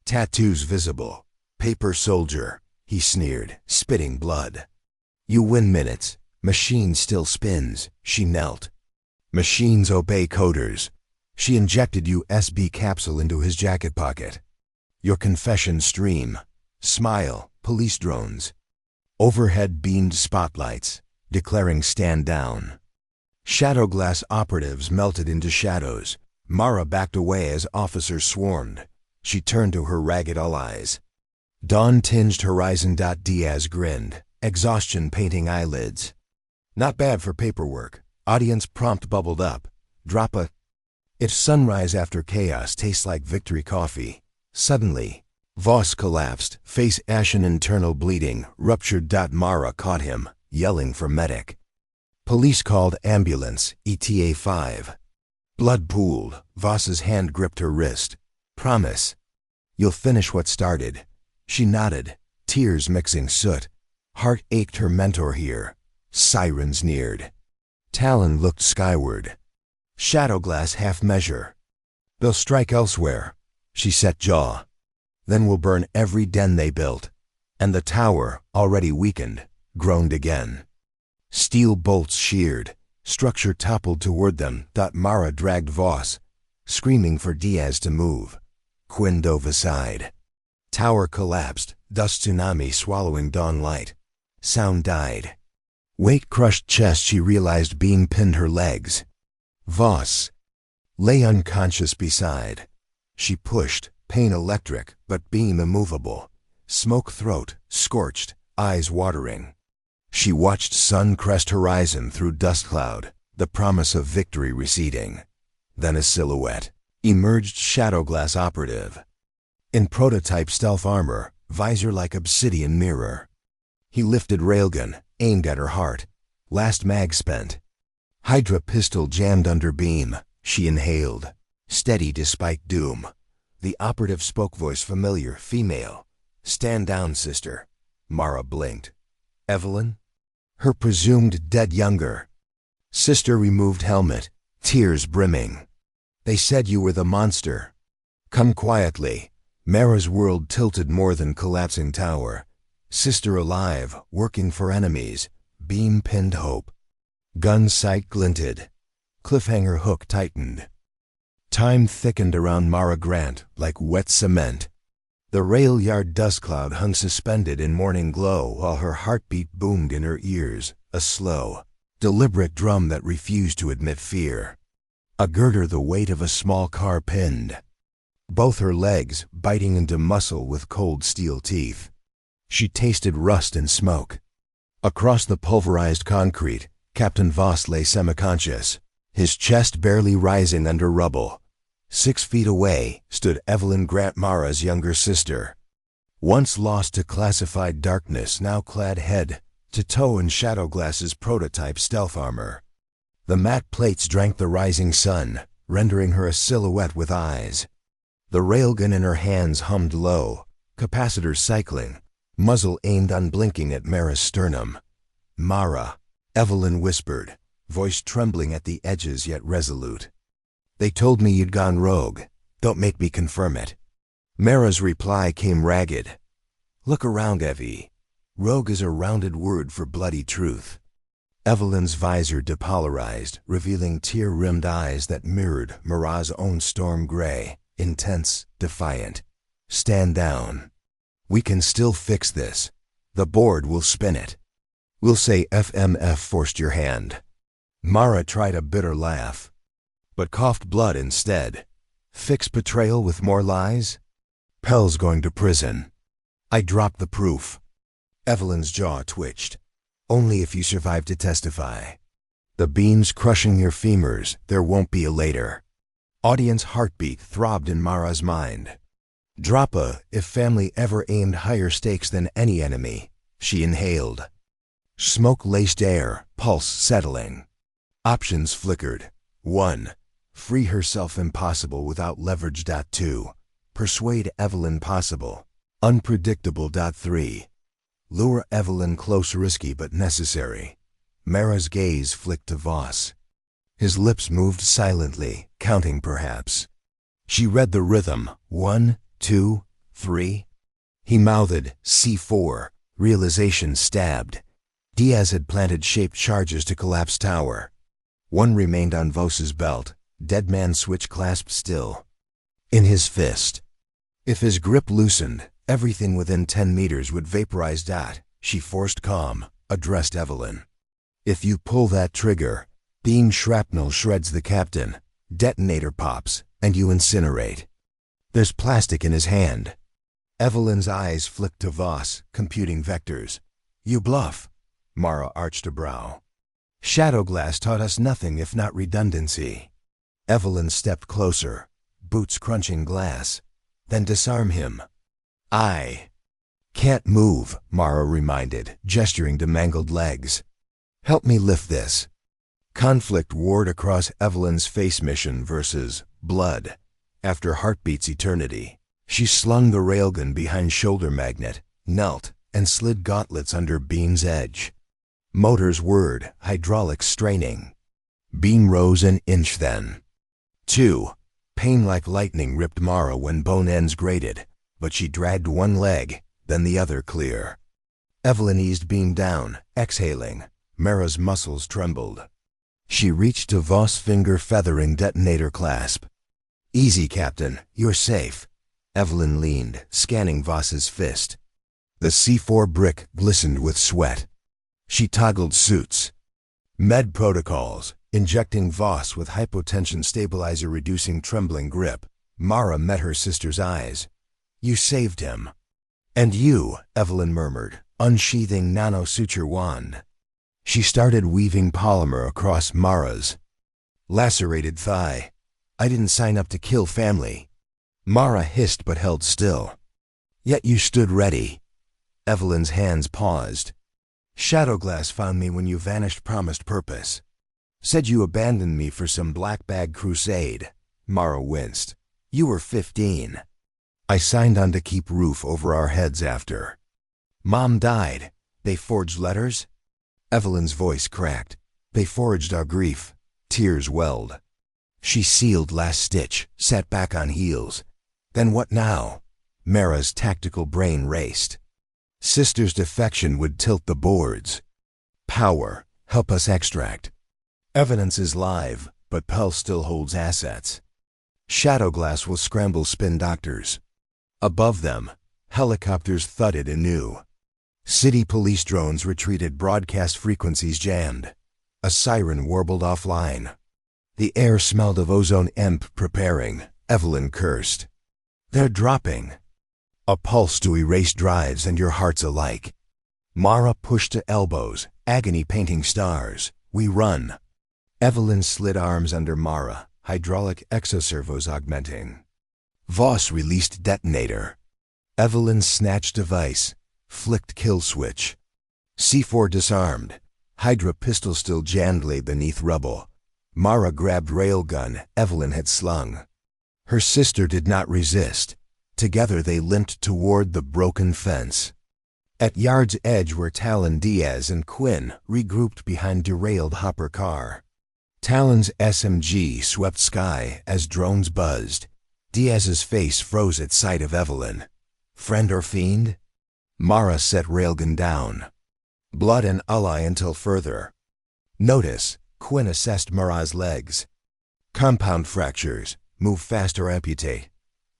Tattoos visible. Paper soldier. He sneered, spitting blood. You win minutes. Machine still spins. She knelt. Machines obey coders. She injected USB capsule into his jacket pocket. Your confession stream. Smile. Police drones. Overhead beamed spotlights, declaring stand down. Shadowglass operatives melted into shadows. Mara backed away as officers swarmed. She turned to her ragged allies. Dawn-tinged horizon. Diaz grinned, exhaustion painting eyelids. Not bad for paperwork. Audience prompt bubbled up. Drop a... If sunrise after chaos tastes like victory coffee. Suddenly, Voss collapsed, face ashen, internal bleeding, ruptured. Mara caught him, yelling for medic. Police called ambulance, ETA 5. Blood pooled. Voss's hand gripped her wrist. Promise. You'll finish what started. She nodded, tears mixing soot. Heart ached her mentor here. Sirens neared. Talon looked skyward. Shadowglass half measure. They'll strike elsewhere, she set jaw. Then we'll burn every den they built. And the tower, already weakened, groaned again. Steel bolts sheared. Structure toppled toward them. Mara dragged Voss, screaming for Diaz to move. Quinn dove aside. Tower collapsed, dust tsunami swallowing dawn light. Sound died. Weight-crushed chest, she realized Beam pinned her legs. Voss lay unconscious beside. She pushed, pain electric, but Beam immovable. Smoke throat, scorched, eyes watering. She watched sun crest horizon through dust cloud, the promise of victory receding. Then a silhouette emerged, Shadowglass operative. In prototype stealth armor, visor like obsidian mirror. He lifted railgun, aimed at her heart. Last mag spent. Hydra pistol jammed under Beam. She inhaled. Steady despite doom. The operative spoke, voice familiar, female. Stand down, sister. Mara blinked. Evelyn? Her presumed dead younger. Sister removed helmet, tears brimming. They said you were the monster. Come quietly. Mara's world tilted more than collapsing tower. Sister alive, working for enemies. Beam pinned hope. Gun sight glinted. Cliffhanger hook tightened. Time thickened around Mara Grant like wet cement. The rail yard dust cloud hung suspended in morning glow while her heartbeat boomed in her ears, a slow, deliberate drum that refused to admit fear. A girder the weight of a small car pinned. Both her legs biting into muscle with cold steel teeth. She tasted rust and smoke. Across the pulverized concrete, Captain Voss lay semiconscious, his chest barely rising under rubble. 6 feet away stood Evelyn Grant, Mara's younger sister. Once lost to classified darkness, now clad head to toe in Shadowglass's prototype stealth armor. The matte plates drank the rising sun, rendering her a silhouette with eyes. The railgun in her hands hummed low, capacitor cycling, muzzle aimed unblinking at Mara's sternum. Mara, Evelyn whispered, voice trembling at the edges yet resolute. They told me you'd gone rogue. Don't make me confirm it. Mara's reply came ragged. Look around, Evie. Rogue is a rounded word for bloody truth. Evelyn's visor depolarized, revealing tear-rimmed eyes that mirrored Mara's own storm gray, intense, defiant. Stand down. We can still fix this. The board will spin it. We'll say FMF forced your hand. Mara tried a bitter laugh, but coughed blood instead. Fix betrayal with more lies? Pell's going to prison. I dropped the proof. Evelyn's jaw twitched. Only if you survive to testify. The beams crushing your femurs, there won't be a later. Audience heartbeat throbbed in Mara's mind. Drop a if family ever aimed higher stakes than any enemy. She inhaled. Smoke-laced air, pulse settling. Options flickered. 1. Free herself impossible without leverage. 2. Persuade Evelyn possible. Unpredictable. 3. Lure Evelyn close, risky but necessary. Mara's gaze flicked to Voss. His lips moved silently, counting perhaps. She read the rhythm. 1, 2, 3. He mouthed, C4. Realization stabbed. Diaz had planted shaped charges to collapse tower. One remained on Voss's belt, dead man switch clasped still. In his fist. If his grip loosened, everything within 10 meters would vaporize. She forced calm, addressed Evelyn. If you pull that trigger, beam shrapnel shreds the captain, detonator pops, and you incinerate. There's plastic in his hand. Evelyn's eyes flicked to Voss, computing vectors. You bluff. Mara arched a brow. Shadowglass taught us nothing if not redundancy. Evelyn stepped closer, boots crunching glass. Then disarm him. I can't move, Mara reminded, gesturing to mangled legs. Help me lift this. Conflict warred across Evelyn's face. Mission versus blood. After heartbeat's eternity, she slung the railgun behind shoulder magnet, knelt, and slid gauntlets under beam's edge. Motors whirred, hydraulics straining. Beam rose an inch then. 2. Pain like lightning ripped Mara when bone ends grated, but she dragged one leg, then the other clear. Evelyn eased Beam down, exhaling. Mara's muscles trembled. She reached to Voss' finger-feathering detonator clasp. "Easy, Captain. You're safe." Evelyn leaned, scanning Voss's fist. The C4 brick glistened with sweat. She toggled suits. Med protocols, injecting Voss with hypotension stabilizer reducing trembling grip. Mara met her sister's eyes. "You saved him." "And you," Evelyn murmured, unsheathing nano-suture wand. She started weaving polymer across Mara's lacerated thigh. "I didn't sign up to kill family." Mara hissed but held still. "Yet you stood ready." Evelyn's hands paused. "Shadowglass found me when you vanished promised purpose. Said you abandoned me for some black bag crusade." Mara winced. "You were 15. I signed on to keep roof over our heads after. Mom died. They forged letters?" Evelyn's voice cracked. "They forged our grief." Tears welled. She sealed last stitch, sat back on heels. "Then what now?" Mara's tactical brain raced. Sister's defection would tilt the boards. Power, help us extract. Evidence is live, but Pell still holds assets. Shadowglass will scramble spin doctors. Above them, helicopters thudded anew. City police drones retreated, broadcast frequencies jammed. A siren warbled offline. The air smelled of ozone EMP preparing. Evelyn cursed. "They're dropping." A pulse to erase drives and your hearts alike. Mara pushed to elbows, agony painting stars. "We run." Evelyn slid arms under Mara, hydraulic exoservos augmenting. Voss released detonator. Evelyn snatched device, flicked kill switch. C4 disarmed. Hydra pistol still jammed lay beneath rubble. Mara grabbed railgun Evelyn had slung. Her sister did not resist. Together they limped toward the broken fence. At yard's edge were Talon, Diaz, and Quinn, regrouped behind derailed hopper car. Talon's SMG swept sky as drones buzzed. Diaz's face froze at sight of Evelyn. Friend or fiend? Mara set railgun down. Blood and ally until further. Notice, Quinn assessed Mara's legs. Compound fractures. Move fast or amputate.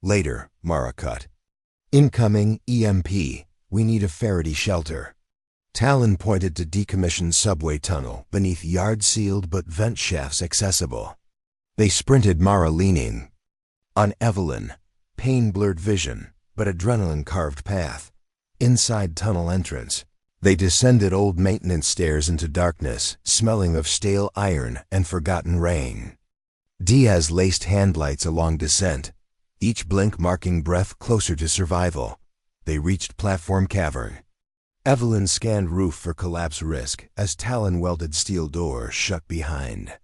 Later, Mara cut. Incoming EMP. We need a Faraday shelter. Talon pointed to decommissioned subway tunnel beneath yard-sealed but vent shafts accessible. They sprinted, Mara leaning on Evelyn. Pain blurred vision, but adrenaline carved path. Inside tunnel entrance, they descended old maintenance stairs into darkness, smelling of stale iron and forgotten rain. Diaz laced handlights along descent, each blink marking breath closer to survival. They reached platform cavern. Evelyn scanned roof for collapse risk as Talon welded steel door shut behind.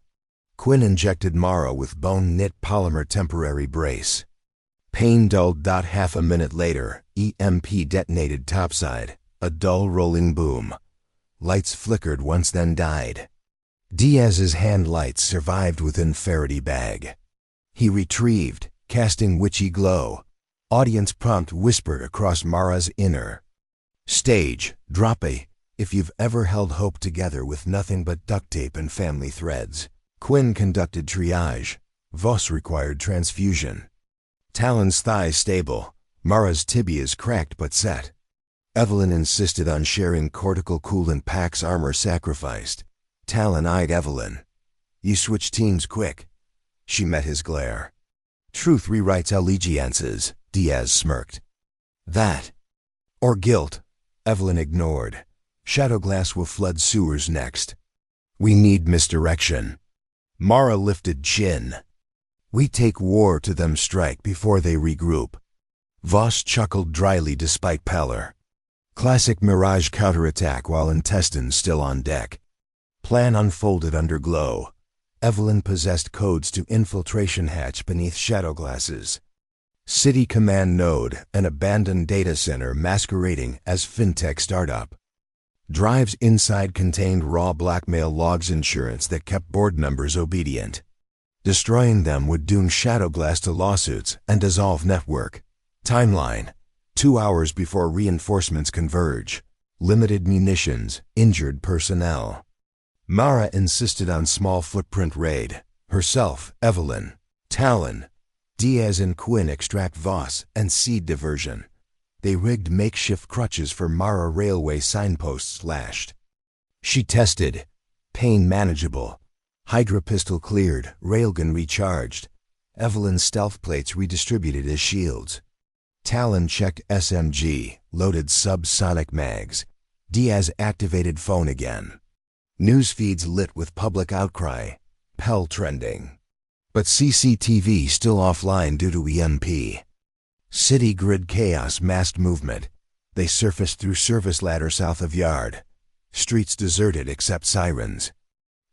Quinn injected Mara with bone-knit polymer temporary brace. Pain dulled. Half a minute later, EMP detonated topside, a dull rolling boom. Lights flickered once then died. Diaz's hand lights survived within Faraday bag. He retrieved, casting witchy glow. Audience prompt whispered across Mara's inner. Stage, drop a, if you've ever held hope together with nothing but duct tape and family threads. Quinn conducted triage. Voss required transfusion. Talon's thighs stable. Mara's tibias cracked but set. Evelyn insisted on sharing cortical coolant packs. Armor sacrificed. Talon eyed Evelyn. You switch teams quick. She met his glare. Truth rewrites allegiances, Diaz smirked. That, or guilt, Evelyn ignored. Shadowglass will flood sewers next. We need misdirection. Mara lifted chin. We take war to them, strike before they regroup. Voss chuckled dryly despite pallor. Classic Mirage counterattack while intestines still on deck. Plan unfolded under glow. Evelyn possessed codes to infiltration hatch beneath shadow glasses. City Command Node, an abandoned data center masquerading as fintech startup. Drives inside contained raw blackmail logs insurance that kept board members obedient. Destroying them would doom Shadowglass to lawsuits and dissolve network. Timeline: 2 hours before reinforcements converge. Limited munitions, injured personnel. Mara insisted on small footprint raid. Herself, Evelyn, Talon, Diaz and Quinn extract Voss and seed diversion. They rigged makeshift crutches for Mara railway signposts lashed. She tested. Pain manageable. Hydra pistol cleared, railgun recharged. Evelyn's stealth plates redistributed as shields. Talon checked SMG, loaded subsonic mags. Diaz activated phone again. News feeds lit with public outcry. Pell trending. But CCTV still offline due to EMP. City grid chaos massed movement. They surfaced through service ladder south of Yard. Streets deserted except sirens.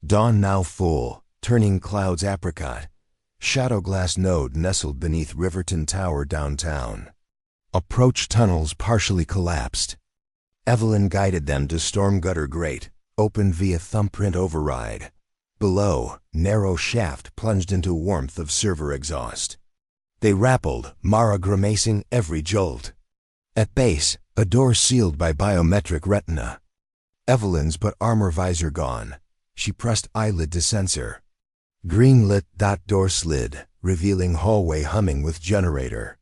Dawn now full, turning clouds apricot. Shadowglass Node nestled beneath Riverton Tower downtown. Approach tunnels partially collapsed. Evelyn guided them to Storm Gutter Grate, opened via thumbprint override. Below, narrow shaft plunged into warmth of server exhaust. They rappelled, Mara grimacing every jolt. At base, a door sealed by biometric retina. Evelyn's but armor visor gone. She pressed eyelid to sensor. Green lit door slid, revealing hallway humming with generator.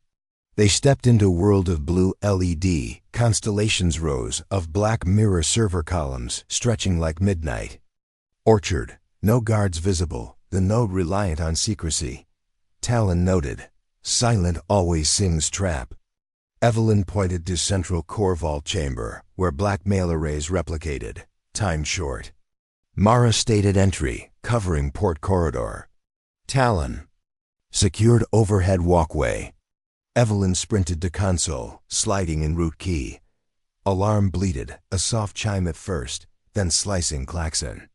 They stepped into world of blue LED, constellations rows of black mirror server columns stretching like midnight. Orchard, no guards visible, the node reliant on secrecy. Talon noted. Silent always sings trap. Evelyn pointed to central core vault chamber, where blackmail arrays replicated. Time short. Mara stated entry, covering port corridor. Talon. Secured overhead walkway. Evelyn sprinted to console, sliding in root key. Alarm bleated, a soft chime at first, then slicing klaxon.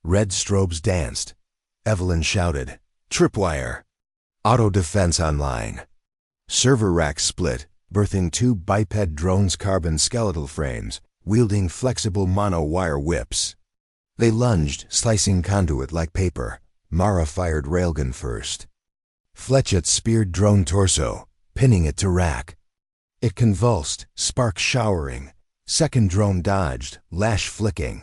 Red strobes danced. Evelyn shouted, Tripwire. Auto defense online. Server rack split, birthing 2 biped drones' carbon skeletal frames, wielding flexible mono-wire whips. They lunged, slicing conduit like paper. Mara fired railgun first. Fletchet speared drone torso, pinning it to rack. It convulsed, sparks showering. Second drone dodged, lash flicking.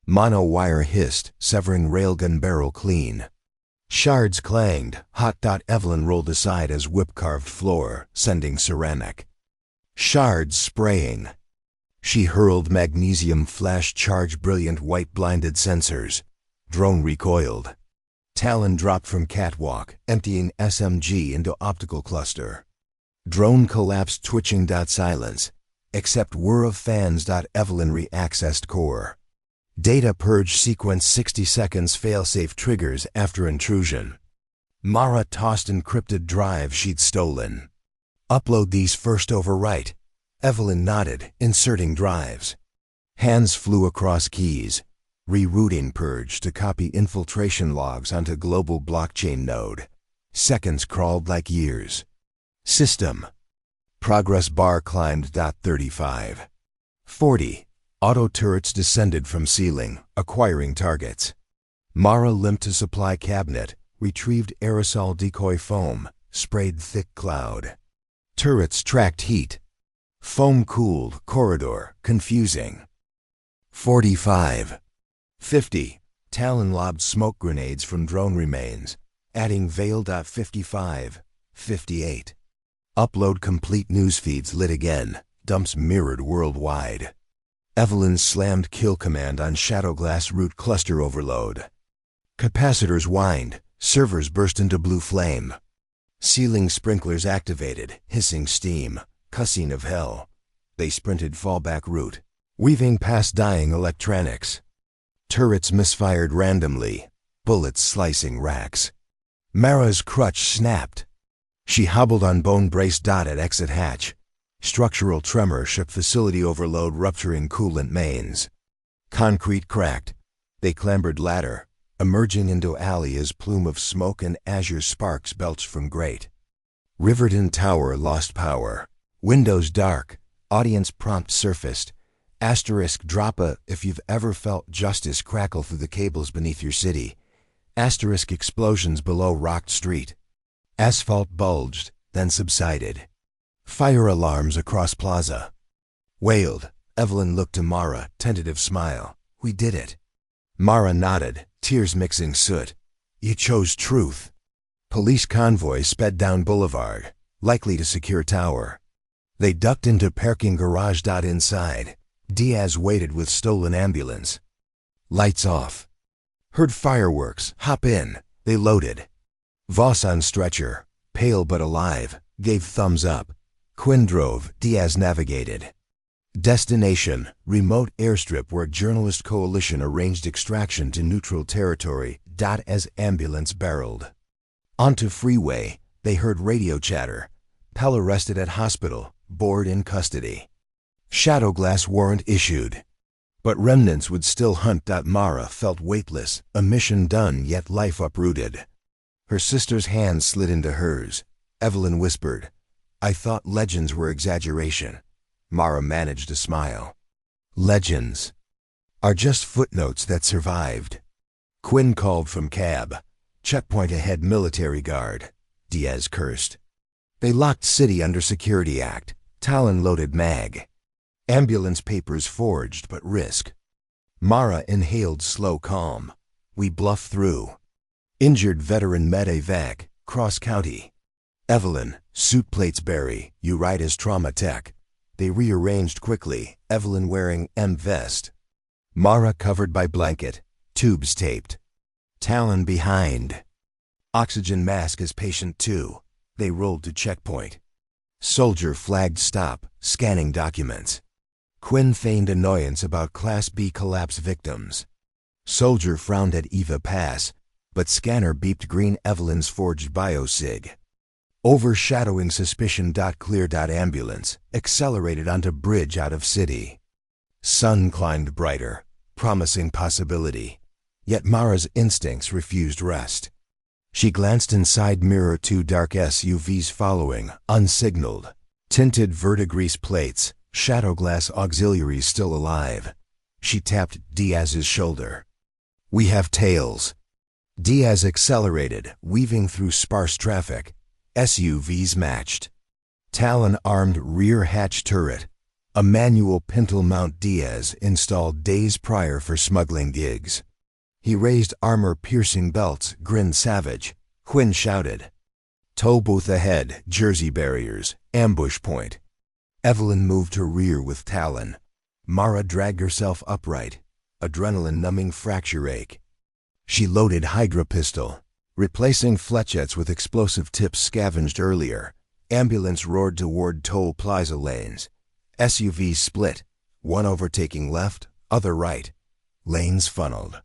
Mono-wire hissed, severing railgun barrel clean. Shards clanged, hot. Evelyn rolled aside as whip-carved floor, sending ceramic. Shards spraying. She hurled magnesium flash charge brilliant white blinded sensors. Drone recoiled. Talon dropped from catwalk, emptying SMG into optical cluster. Drone collapsed twitching. Silence. Except whir of fans. Evelyn re-accessed core. Data purge sequence 60 seconds failsafe triggers after intrusion. Mara tossed encrypted drive she'd stolen. Upload these first overwrite. Evelyn nodded, inserting drives. Hands flew across keys. Rerouting purge to copy infiltration logs onto global blockchain node. Seconds crawled like years. System. Progress bar climbed. 35. 40. Auto turrets descended from ceiling, acquiring targets. Mara limped to supply cabinet, retrieved aerosol decoy foam, sprayed thick cloud. Turrets tracked heat. Foam cooled, corridor, confusing. 45. 50. Talon lobbed smoke grenades from drone remains, adding veil. 55. 58. Upload complete news feeds lit again, dumps mirrored worldwide. Evelyn slammed kill command on Shadowglass root cluster overload. Capacitors whined, servers burst into blue flame. Ceiling sprinklers activated, hissing steam, cussing of hell. They sprinted fallback route, weaving past dying electronics. Turrets misfired randomly, bullets slicing racks. Mara's crutch snapped. She hobbled on bone brace. At exit hatch. Structural tremor shook facility overload, rupturing coolant mains. Concrete cracked. They clambered ladder, emerging into alley as plume of smoke and azure sparks belched from grate. Riverton Tower lost power. Windows dark. Audience prompt surfaced. Asterisk drop a if you've ever felt justice crackle through the cables beneath your city. Asterisk explosions below rocked street. Asphalt bulged, then subsided. Fire alarms across plaza. Wailed. Evelyn looked to Mara, tentative smile. We did it. Mara nodded, tears mixing soot. You chose truth. Police convoy sped down Boulevard, likely to secure tower. They ducked into parking garage. Inside, Diaz waited with stolen ambulance. Lights off. Heard fireworks. Hop in. They loaded. Voss on stretcher, pale but alive, gave thumbs up. Quinn drove. Diaz navigated. Destination, remote airstrip where Journalist Coalition arranged extraction to neutral territory. As ambulance barreled onto freeway, they heard radio chatter. Pell arrested at hospital, Board in custody. Shadowglass warrant issued. But remnants would still hunt. Mara felt weightless, a mission done yet life uprooted. Her sister's hand slid into hers. Evelyn whispered, I thought legends were exaggeration. Mara managed a smile. Legends are just footnotes that survived. Quinn called from cab. Checkpoint ahead, military guard. Diaz cursed. They locked city under Security Act. Talon loaded mag. Ambulance papers forged but risk. Mara inhaled slow calm. We bluff through. Injured veteran medevac, cross county. Evelyn, suit plates bury, you ride as trauma tech. They rearranged quickly, Evelyn wearing M vest. Mara covered by blanket, tubes taped. Talon behind. Oxygen mask as patient 2. They rolled to checkpoint. Soldier flagged stop, scanning documents. Quinn feigned annoyance about Class B collapse victims. Soldier frowned at Eva pass, but scanner beeped green. Evelyn's forged biosig. Overshadowing suspicion. Clear. Ambulance accelerated onto bridge out of city. Sun climbed brighter, promising possibility. Yet Mara's instincts refused rest. She glanced inside mirror. 2 dark SUVs following, unsignaled. Tinted verdigrease plates, shadowglass auxiliaries still alive. She tapped Diaz's shoulder. We have tails. Diaz accelerated, weaving through sparse traffic. SUVs matched. Talon armed rear hatch turret. A manual pintle mount Diaz installed days prior for smuggling gigs. He raised armor-piercing belts, grinned savage. Quinn shouted. Tow booth ahead, Jersey barriers, ambush point. Evelyn moved her rear with Talon. Mara dragged herself upright, adrenaline-numbing fracture ache. She loaded Hydra pistol, replacing flechettes with explosive tips scavenged earlier. Ambulance roared toward toll plaza lanes. SUVs split, one overtaking left, other right. Lanes funneled.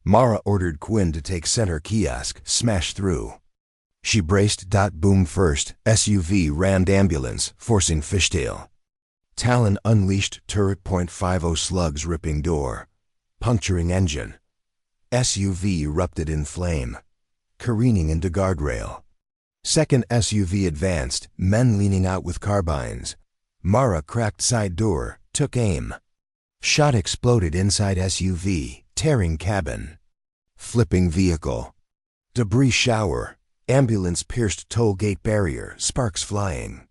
Mara ordered Quinn to take center kiosk, smash through. She braced. Boom first, SUV rammed ambulance, forcing fishtail. Talon unleashed turret. .50 slugs ripping door, puncturing engine. SUV erupted in flame, careening into guardrail. Second SUV advanced, men leaning out with carbines. Mara cracked side door, took aim. Shot exploded inside SUV, tearing cabin. Flipping vehicle. Debris shower. Ambulance pierced toll gate barrier, sparks flying.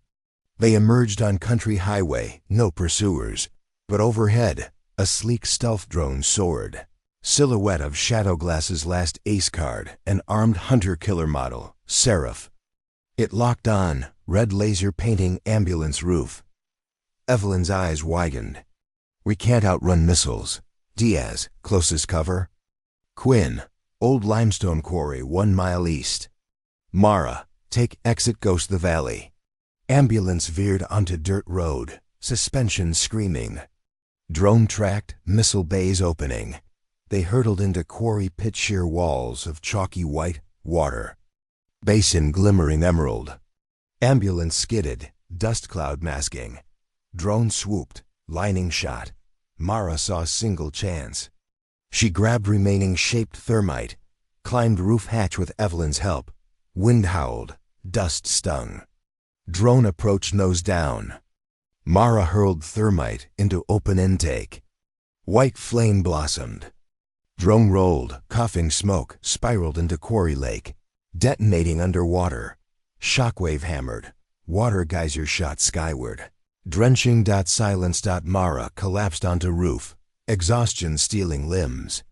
They emerged on country highway, no pursuers. But overhead, a sleek stealth drone soared. Silhouette of Shadowglass's last ace card, an armed hunter-killer model, Seraph. It locked on, red laser painting ambulance roof. Evelyn's eyes widened. We can't outrun missiles. Diaz, closest cover. Quinn, old limestone quarry 1 mile east. Mara, take exit Ghost the Valley. Ambulance veered onto dirt road, suspension screaming. Drone tracked, missile bays opening. They hurtled into quarry pit sheer walls of chalky white water. Basin glimmering emerald. Ambulance skidded, dust cloud masking. Drone swooped, lining shot. Mara saw single chance. She grabbed remaining shaped thermite, climbed roof hatch with Evelyn's help. Wind howled, dust stung. Drone approached nose down. Mara hurled thermite into open intake. White flame blossomed. Drone rolled, coughing smoke, spiraled into quarry lake, detonating underwater. Shockwave hammered. Water geyser shot skyward. Drenching. Silence. Mara collapsed onto roof, exhaustion stealing limbs.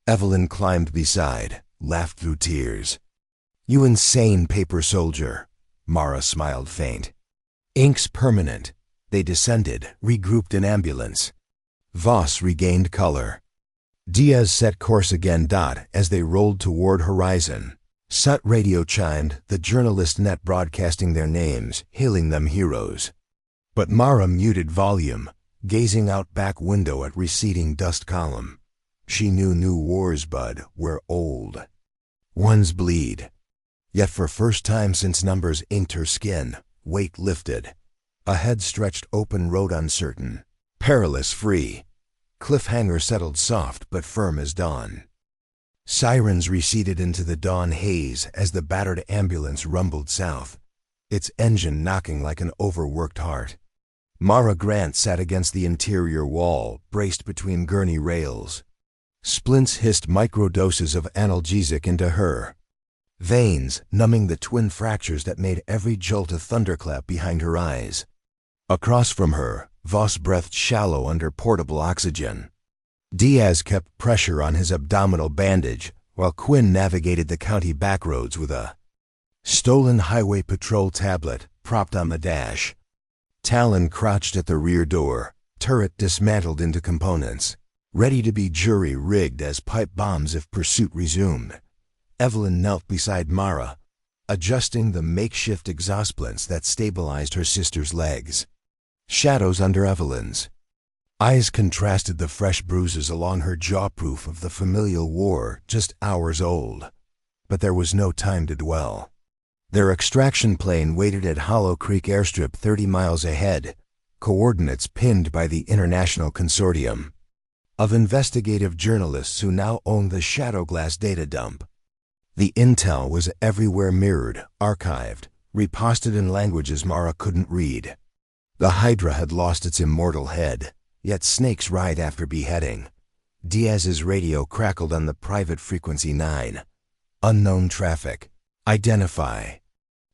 Evelyn climbed beside, laughed through tears. "You insane paper soldier." Mara smiled faint. "Ink's permanent." They descended, regrouped in ambulance. Voss regained color. Diaz set course again. As they rolled toward horizon, Sut radio chimed, the journalist net broadcasting their names, hailing them heroes. But Mara muted volume, gazing out back window at receding dust column. She knew new wars, bud, were old. Ones bleed. Yet for first time since numbers inked her skin, weight lifted. Ahead stretched open road uncertain, perilous free. Cliffhanger settled soft but firm as dawn. Sirens receded into the dawn haze as the battered ambulance rumbled south, its engine knocking like an overworked heart. Mara Grant sat against the interior wall, braced between gurney rails. Splints hissed microdoses of analgesic into her veins, numbing the twin fractures that made every jolt a thunderclap behind her eyes. Across from her, Voss breathed shallow under portable oxygen. Diaz kept pressure on his abdominal bandage, while Quinn navigated the county backroads with a stolen highway patrol tablet propped on the dash. Talon crouched at the rear door, turret dismantled into components, ready to be jury-rigged as pipe bombs if pursuit resumed. Evelyn knelt beside Mara, adjusting the makeshift exosplints that stabilized her sister's legs. Shadows under Evelyn's eyes contrasted the fresh bruises along her jaw, proof of the familial war just hours old. But there was no time to dwell. Their extraction plane waited at Hollow Creek Airstrip 30 miles ahead, coordinates pinned by the International Consortium of investigative journalists who now owned the Shadowglass data dump. The intel was everywhere mirrored, archived, reposted in languages Mara couldn't read. The Hydra had lost its immortal head, yet snakes ride after beheading. Diaz's radio crackled on the private frequency 9. Unknown traffic. Identify.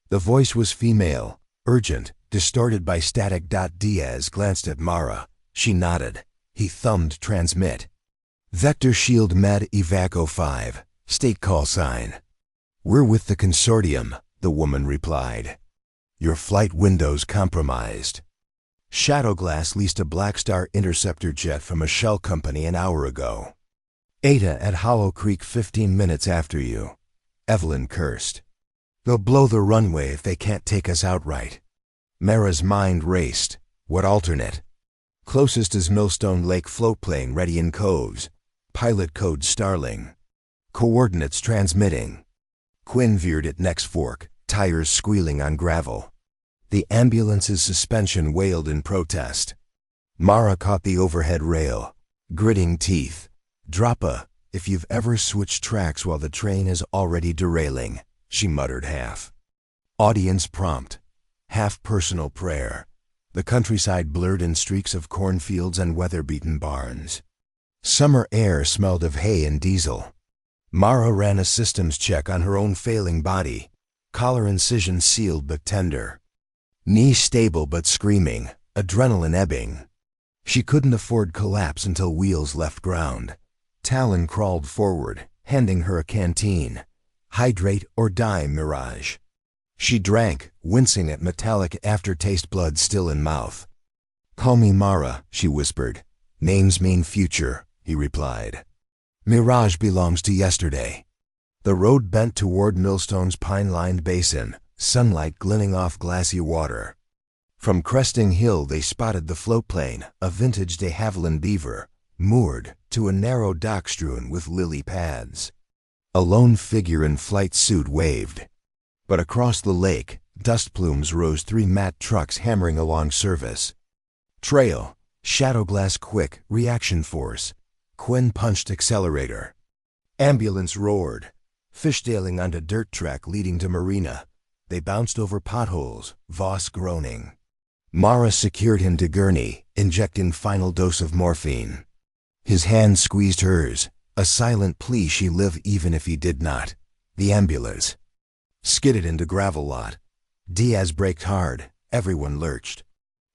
The voice was female, urgent, distorted by static. Diaz glanced at Mara. She nodded. He thumbed transmit. Vector Shield Med Evac 05. State call sign. "We're with the consortium," the woman replied. "Your flight window's compromised. Shadowglass leased a Blackstar interceptor jet from a shell company an hour ago. Ada at Hollow Creek 15 minutes after you." Evelyn cursed. "They'll blow the runway if they can't take us outright." Mara's mind raced. What alternate? Closest is Millstone Lake floatplane ready in coves. Pilot code Starling. Coordinates transmitting. Quinn veered at next fork, tires squealing on gravel. The ambulance's suspension wailed in protest. Mara caught the overhead rail, gritting teeth. "Droppa, if you've ever switched tracks while the train is already derailing," she muttered half. Audience prompt, half personal prayer. The countryside blurred in streaks of cornfields and weather-beaten barns. Summer air smelled of hay and diesel. Mara ran a systems check on her own failing body. Collar incision sealed but tender. Knee stable but screaming, adrenaline ebbing. She couldn't afford collapse until wheels left ground. Talon crawled forward, handing her a canteen. Hydrate or die, Mirage. She drank, wincing at metallic aftertaste, blood still in mouth. "Call me Mara," she whispered. "Names mean future," he replied. "Mirage belongs to yesterday." The road bent toward Millstone's pine-lined basin, sunlight glinting off glassy water. From Cresting Hill they spotted the floatplane, a vintage de Havilland Beaver, moored to a narrow dock strewn with lily pads. A lone figure in flight suit waved. But across the lake, dust plumes rose, 3 matte trucks hammering along service. Trail, Shadowglass quick, reaction force. Quinn punched accelerator. Ambulance roared, fishtailing onto dirt track leading to Marina. They bounced over potholes, Voss groaning. Mara secured him to gurney, injecting final dose of morphine. His hand squeezed hers, a silent plea she live even if he did not. The ambulance skidded into gravel lot. Diaz braked hard. Everyone lurched.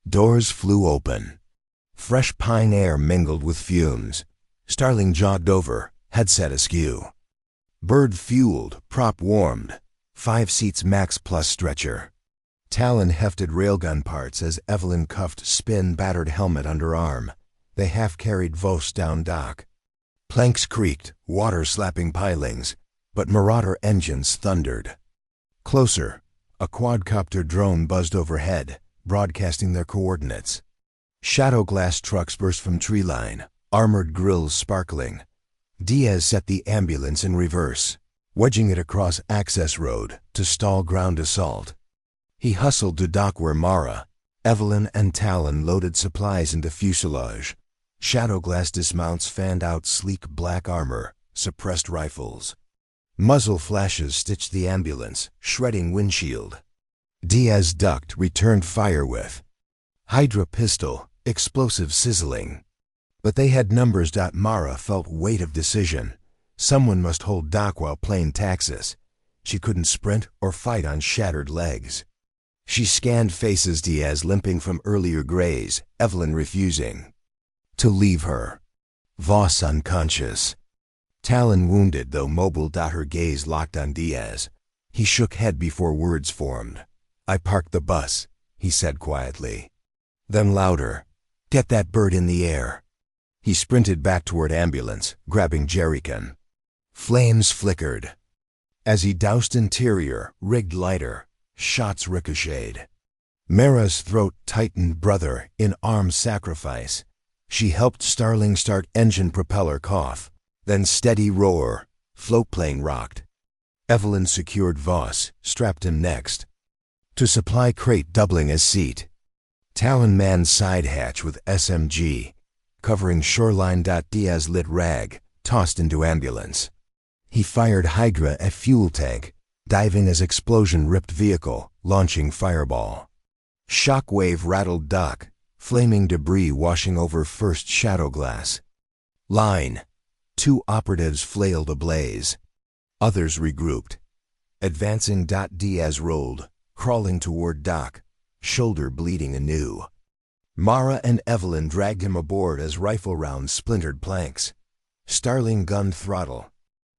Doors flew open. Fresh pine air mingled with fumes. Starling jogged over, headset askew. Bird fueled, prop warmed. 5 seats max plus stretcher. Talon hefted railgun parts as Evelyn cuffed spin-battered helmet under arm. They half-carried Voss down dock. Planks creaked, water slapping pilings, but Marauder engines thundered. Closer, a quadcopter drone buzzed overhead, broadcasting their coordinates. Shadow glass trucks burst from tree line, armored grills sparkling. Diaz set the ambulance in reverse, wedging it across access road to stall ground assault. He hustled to dock where Mara, Evelyn, and Talon loaded supplies into fuselage. Shadow glass dismounts fanned out sleek black armor, suppressed rifles. Muzzle flashes stitched the ambulance, shredding windshield. Diaz ducked, returned fire with Hydra pistol, explosive sizzling. But they had numbers. Mara felt weight of decision. Someone must hold dock while playing Taxis. She couldn't sprint or fight on shattered legs. She scanned faces, Diaz limping from earlier graze, Evelyn refusing to leave her. Voss unconscious. Talon wounded though mobile. Her gaze locked on Diaz. He shook head before words formed. "I parked the bus," he said quietly. Then louder, "Get that bird in the air." He sprinted back toward ambulance, grabbing jerrycan. Flames flickered. As he doused interior, rigged lighter, shots ricocheted. Mara's throat tightened. Brother, in armed sacrifice. She helped Starling start engine propeller cough. Then steady roar. Floatplane rocked. Evelyn secured Voss, strapped him next. To supply crate doubling as seat. Talon manned side hatch with SMG, covering shoreline. Diaz lit rag, tossed into ambulance. He fired Hydra at fuel tank, diving as explosion ripped vehicle, launching fireball. Shockwave rattled dock, flaming debris washing over first shadow glass. Line. 2 operatives flailed ablaze. Others regrouped. Advancing. Diaz rolled, crawling toward dock, shoulder bleeding anew. Mara and Evelyn dragged him aboard as rifle rounds splintered planks. Starling gunned throttle.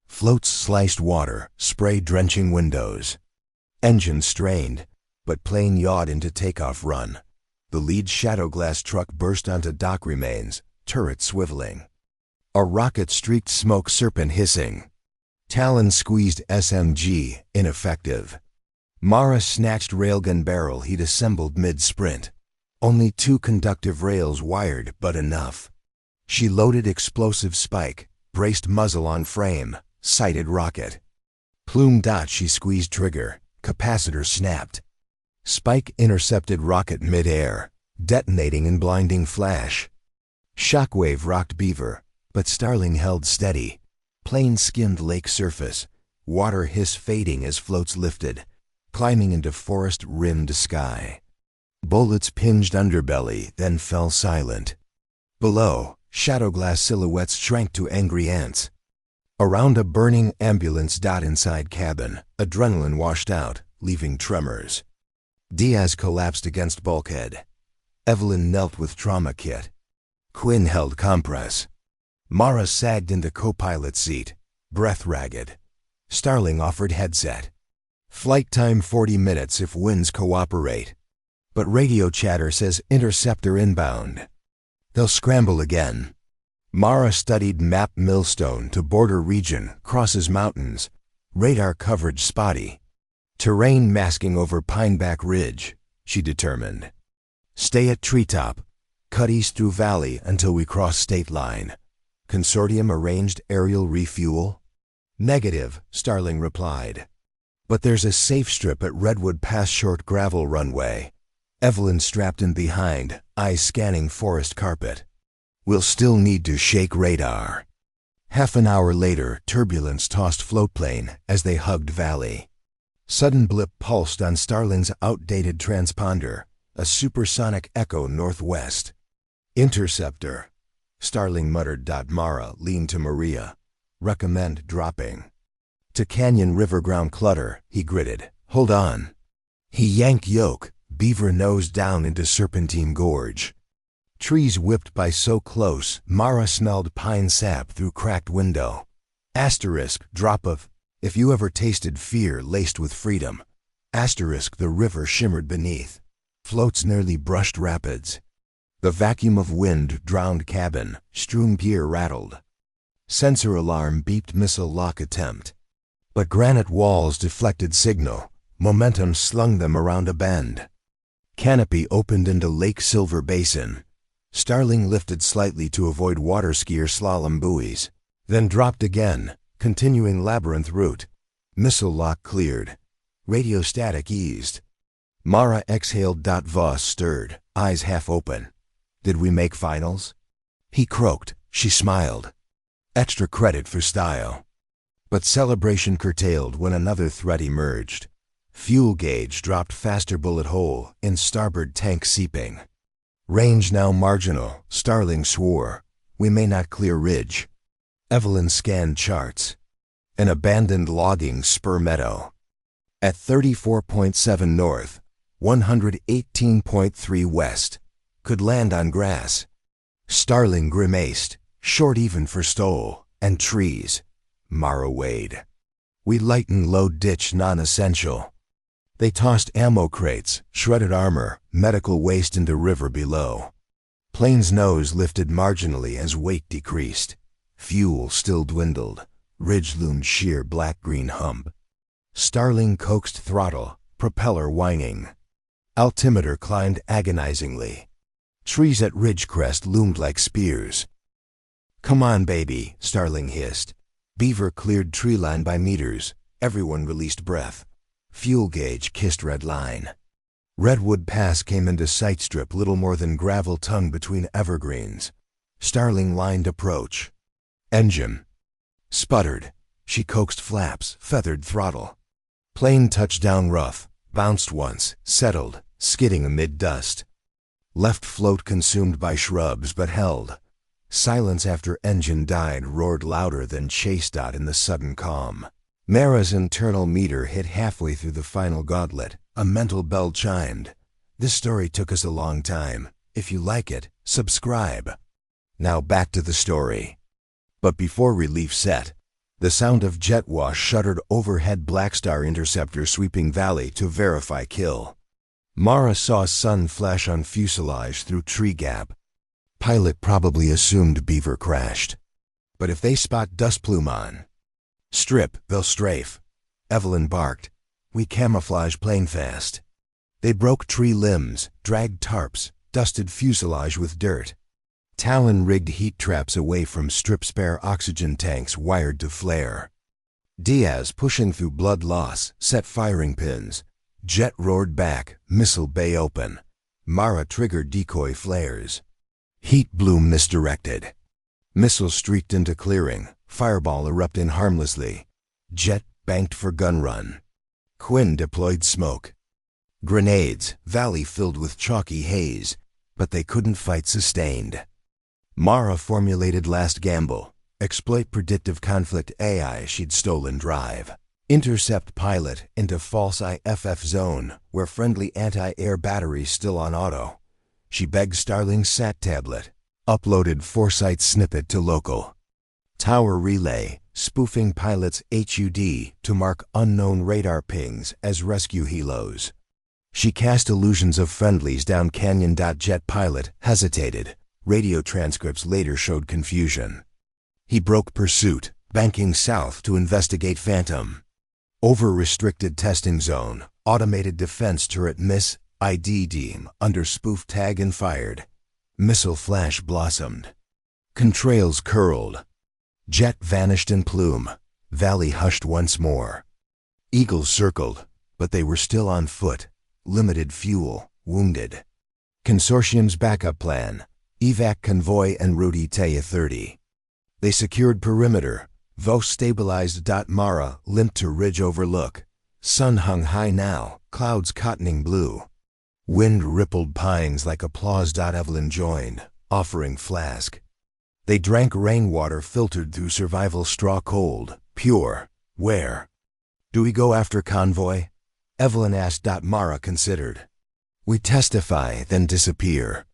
Floats sliced water, spray drenching windows. Engine strained, but plane yawed into takeoff run. The lead shadow glass truck burst onto dock remains, turret swiveling. A rocket-streaked smoke serpent hissing. Talon squeezed SMG, ineffective. Mara snatched railgun barrel he'd assembled mid-sprint. Only 2 conductive rails wired, but enough. She loaded explosive spike, braced muzzle on frame, sighted rocket. Plume. She squeezed trigger, capacitor snapped. Spike intercepted rocket mid-air, detonating in blinding flash. Shockwave rocked Beaver, but Starling held steady. Plane skimmed lake surface, water hiss fading as floats lifted, climbing into forest-rimmed sky. Bullets pinged underbelly, then fell silent. Below, shadow glass silhouettes shrank to angry ants. Around a burning ambulance. Inside cabin, adrenaline washed out, leaving tremors. Diaz collapsed against bulkhead. Evelyn knelt with trauma kit. Quinn held compress. Mara sagged into co-pilot seat, breath ragged. Starling offered headset. Flight time 40 minutes if winds cooperate. But radio chatter says interceptor inbound. They'll scramble again. Mara studied map. Millstone to border region, crosses mountains. Radar coverage spotty. Terrain masking over Pineback Ridge, she determined. Stay at treetop. Cut east through valley until we cross state line. Consortium arranged aerial refuel? Negative, Starling replied. But there's a safe strip at Redwood Pass short gravel runway. Evelyn strapped in behind, eyes scanning forest carpet. We'll still need to shake radar. Half an hour later, turbulence tossed floatplane as they hugged valley. Sudden blip pulsed on Starling's outdated transponder, a supersonic echo northwest. Interceptor, Starling muttered. Mara leaned to Maria. Recommend dropping. To Canyon River ground clutter, he gritted. Hold on. He yanked yoke, beaver nose down into Serpentine Gorge. Trees whipped by so close, Mara smelled pine sap through cracked window. Asterisk, drop of, if you ever tasted fear laced with freedom. Asterisk, the river shimmered beneath. Floats nearly brushed rapids. The vacuum of wind drowned cabin, strewn pier rattled. Sensor alarm beeped missile lock attempt. But granite walls deflected signal. Momentum slung them around a bend. Canopy opened into Lake Silver Basin. Starling lifted slightly to avoid water skier slalom buoys, then dropped again, continuing labyrinth route. Missile lock cleared. Radio static eased. Mara exhaled. Voss stirred, eyes half open. Did we make finals? He croaked. She smiled. Extra credit for style. But celebration curtailed when another threat emerged. Fuel gauge dropped faster. Bullet hole in starboard tank seeping. Range now marginal, Starling swore. We may not clear ridge. Evelyn scanned charts. An abandoned logging spur meadow. At 34.7 north, 118.3 west. Could land on grass. Starling grimaced, short even for stole, and trees. Mara weighed. We lighten low ditch non-essential. They tossed ammo crates, shredded armor, medical waste into river below. Plane's nose lifted marginally as weight decreased. Fuel still dwindled. Ridge loomed sheer black-green hump. Starling coaxed throttle, propeller whining. Altimeter climbed agonizingly. Trees at ridge crest loomed like spears. Come on, baby, Starling hissed. Beaver cleared tree line by meters. Everyone released breath. Fuel gauge kissed red line. Redwood Pass came into sight. Strip little more than gravel tongue between evergreens. Starling lined approach. Engine. Sputtered. She coaxed flaps, feathered throttle. Plane touched down rough, bounced once, settled, skidding amid dust. Left float consumed by shrubs but held. Silence after engine died roared louder than chase. In the sudden calm. Mara's internal meter hit halfway through the final gauntlet. A mental bell chimed. This story took us a long time. If you like it, subscribe. Now back to the story. But before relief set, the sound of jet wash shuddered overhead. Blackstar interceptor sweeping valley to verify kill. Mara saw sun flash on fuselage through tree gap. Pilot probably assumed Beaver crashed. But if they spot dust plume on Strip, they'll strafe. Evelyn barked. We camouflage plane fast. They broke tree limbs, dragged tarps, dusted fuselage with dirt. Talon rigged heat traps away from Strip spare oxygen tanks wired to flare. Diaz, pushing through blood loss, set firing pins. Jet roared back, missile bay open. Mara triggered decoy flares. Heat bloom misdirected. Missile streaked into clearing. Fireball erupting harmlessly. Jet banked for gun run. Quinn deployed smoke. Grenades, valley filled with chalky haze, but they couldn't fight sustained. Mara formulated last gamble. Exploit predictive conflict AI she'd stolen drive. Intercept pilot into false IFF zone where friendly anti-air batteries still on auto. She begged Starling's SAT tablet. Uploaded Foresight snippet to local. Tower relay, spoofing pilot's HUD to mark unknown radar pings as rescue helos. She cast illusions of friendlies down canyon. Jet pilot hesitated. Radio transcripts later showed confusion. He broke pursuit, banking south to investigate Phantom. Over restricted testing zone, automated defense turret miss, ID deem under spoof tag and fired. Missile flash blossomed. Contrails curled. Jet vanished in plume. Valley hushed once more. Eagles circled, but they were still on foot. Limited fuel, wounded. Consortium's backup plan. Evac convoy en route Taya 30. They secured perimeter. Vos stabilized. Mara limped to ridge overlook. Sun hung high now, clouds cottoning blue. Wind rippled pines like applause. Evelyn joined, offering flask. They drank rainwater filtered through survival straw, cold, pure. Where? Do we go after convoy? Evelyn asked. Mara considered. We testify, then disappear.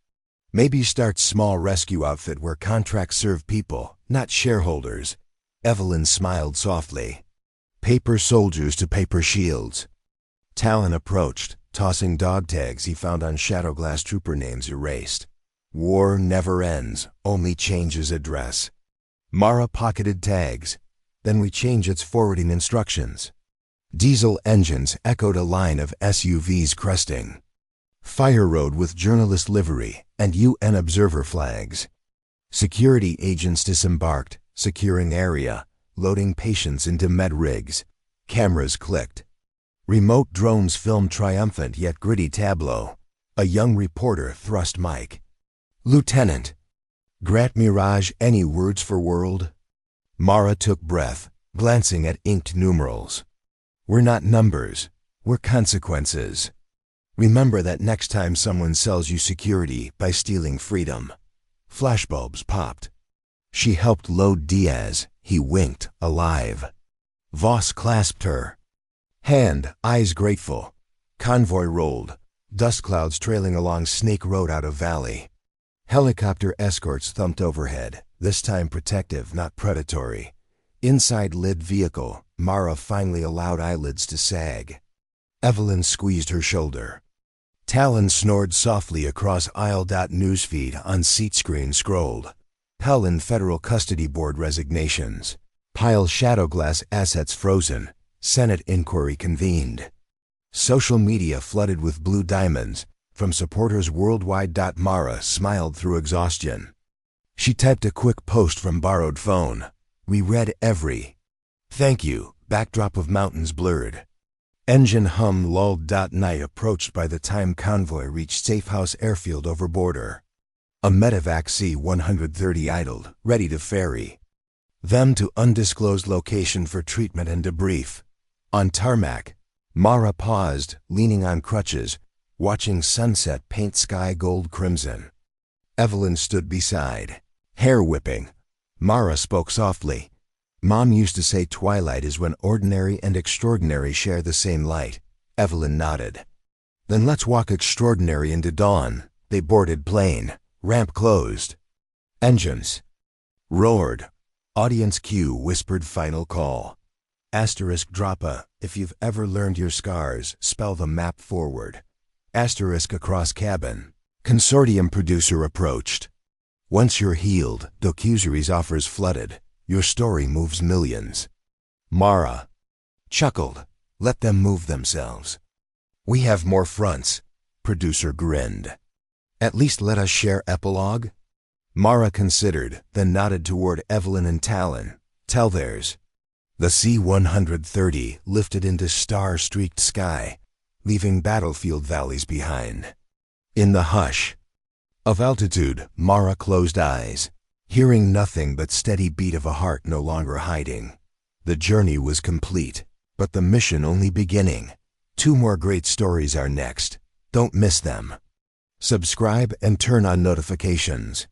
Maybe start small rescue outfit where contracts serve people, not shareholders. Evelyn smiled softly. Paper soldiers to paper shields. Talon approached, tossing dog tags he found on Shadowglass. Trooper names erased. War never ends, only changes address. Mara pocketed tags. Then we change its forwarding instructions. Diesel engines echoed a line of SUVs cresting. Fire road with journalist livery and UN observer flags. Security agents disembarked, securing area, loading patients into med rigs. Cameras clicked. Remote drones filmed triumphant yet gritty tableau. A young reporter thrust mic. Lieutenant. Grant Mirage, any words for world? Mara took breath, glancing at inked numerals. We're not numbers, we're consequences. Remember that next time someone sells you security by stealing freedom. Flashbulbs popped. She helped load Diaz. He winked, alive. Voss clasped her hand, eyes grateful. Convoy rolled, dust clouds trailing along Snake Road out of valley. Helicopter escorts thumped overhead, this time protective, not predatory. Inside lid vehicle, Mara finally allowed eyelids to sag. Evelyn squeezed her shoulder. Talon snored softly across aisle. Newsfeed on seat screen scrolled. Helen Federal Custody Board resignations. Pile Shadowglass assets frozen. Senate inquiry convened. Social media flooded with blue diamonds from supporters worldwide. Mara smiled through exhaustion. She typed a quick post from borrowed phone. We read every thank you. Backdrop of mountains blurred. Engine hum lulled. Night approached by the time convoy reached Safehouse Airfield over border. A medevac C-130 idled, ready to ferry them to undisclosed location for treatment and debrief. On tarmac, Mara paused, leaning on crutches, watching sunset paint sky gold crimson. Evelyn stood beside, hair whipping. Mara spoke softly. Mom used to say twilight is when ordinary and extraordinary share the same light. Evelyn nodded. Then let's walk extraordinary into dawn. They boarded plane. Ramp closed. Engines roared. Audience queue whispered final call. Asterisk drop a, if you've ever learned your scars, spell the map forward. Asterisk across cabin. Consortium producer approached. Once you're healed, Docuseries offers flooded. Your story moves millions. Mara chuckled. Let them move themselves. We have more fronts. Producer grinned. At least let us share epilogue? Mara considered, then nodded toward Evelyn and Talon. Tell theirs. The C-130 lifted into star-streaked sky, leaving battlefield valleys behind. In the hush of altitude, Mara closed eyes, hearing nothing but steady beat of a heart no longer hiding. The journey was complete, but the mission only beginning. 2 more great stories are next. Don't miss them. Subscribe and turn on notifications.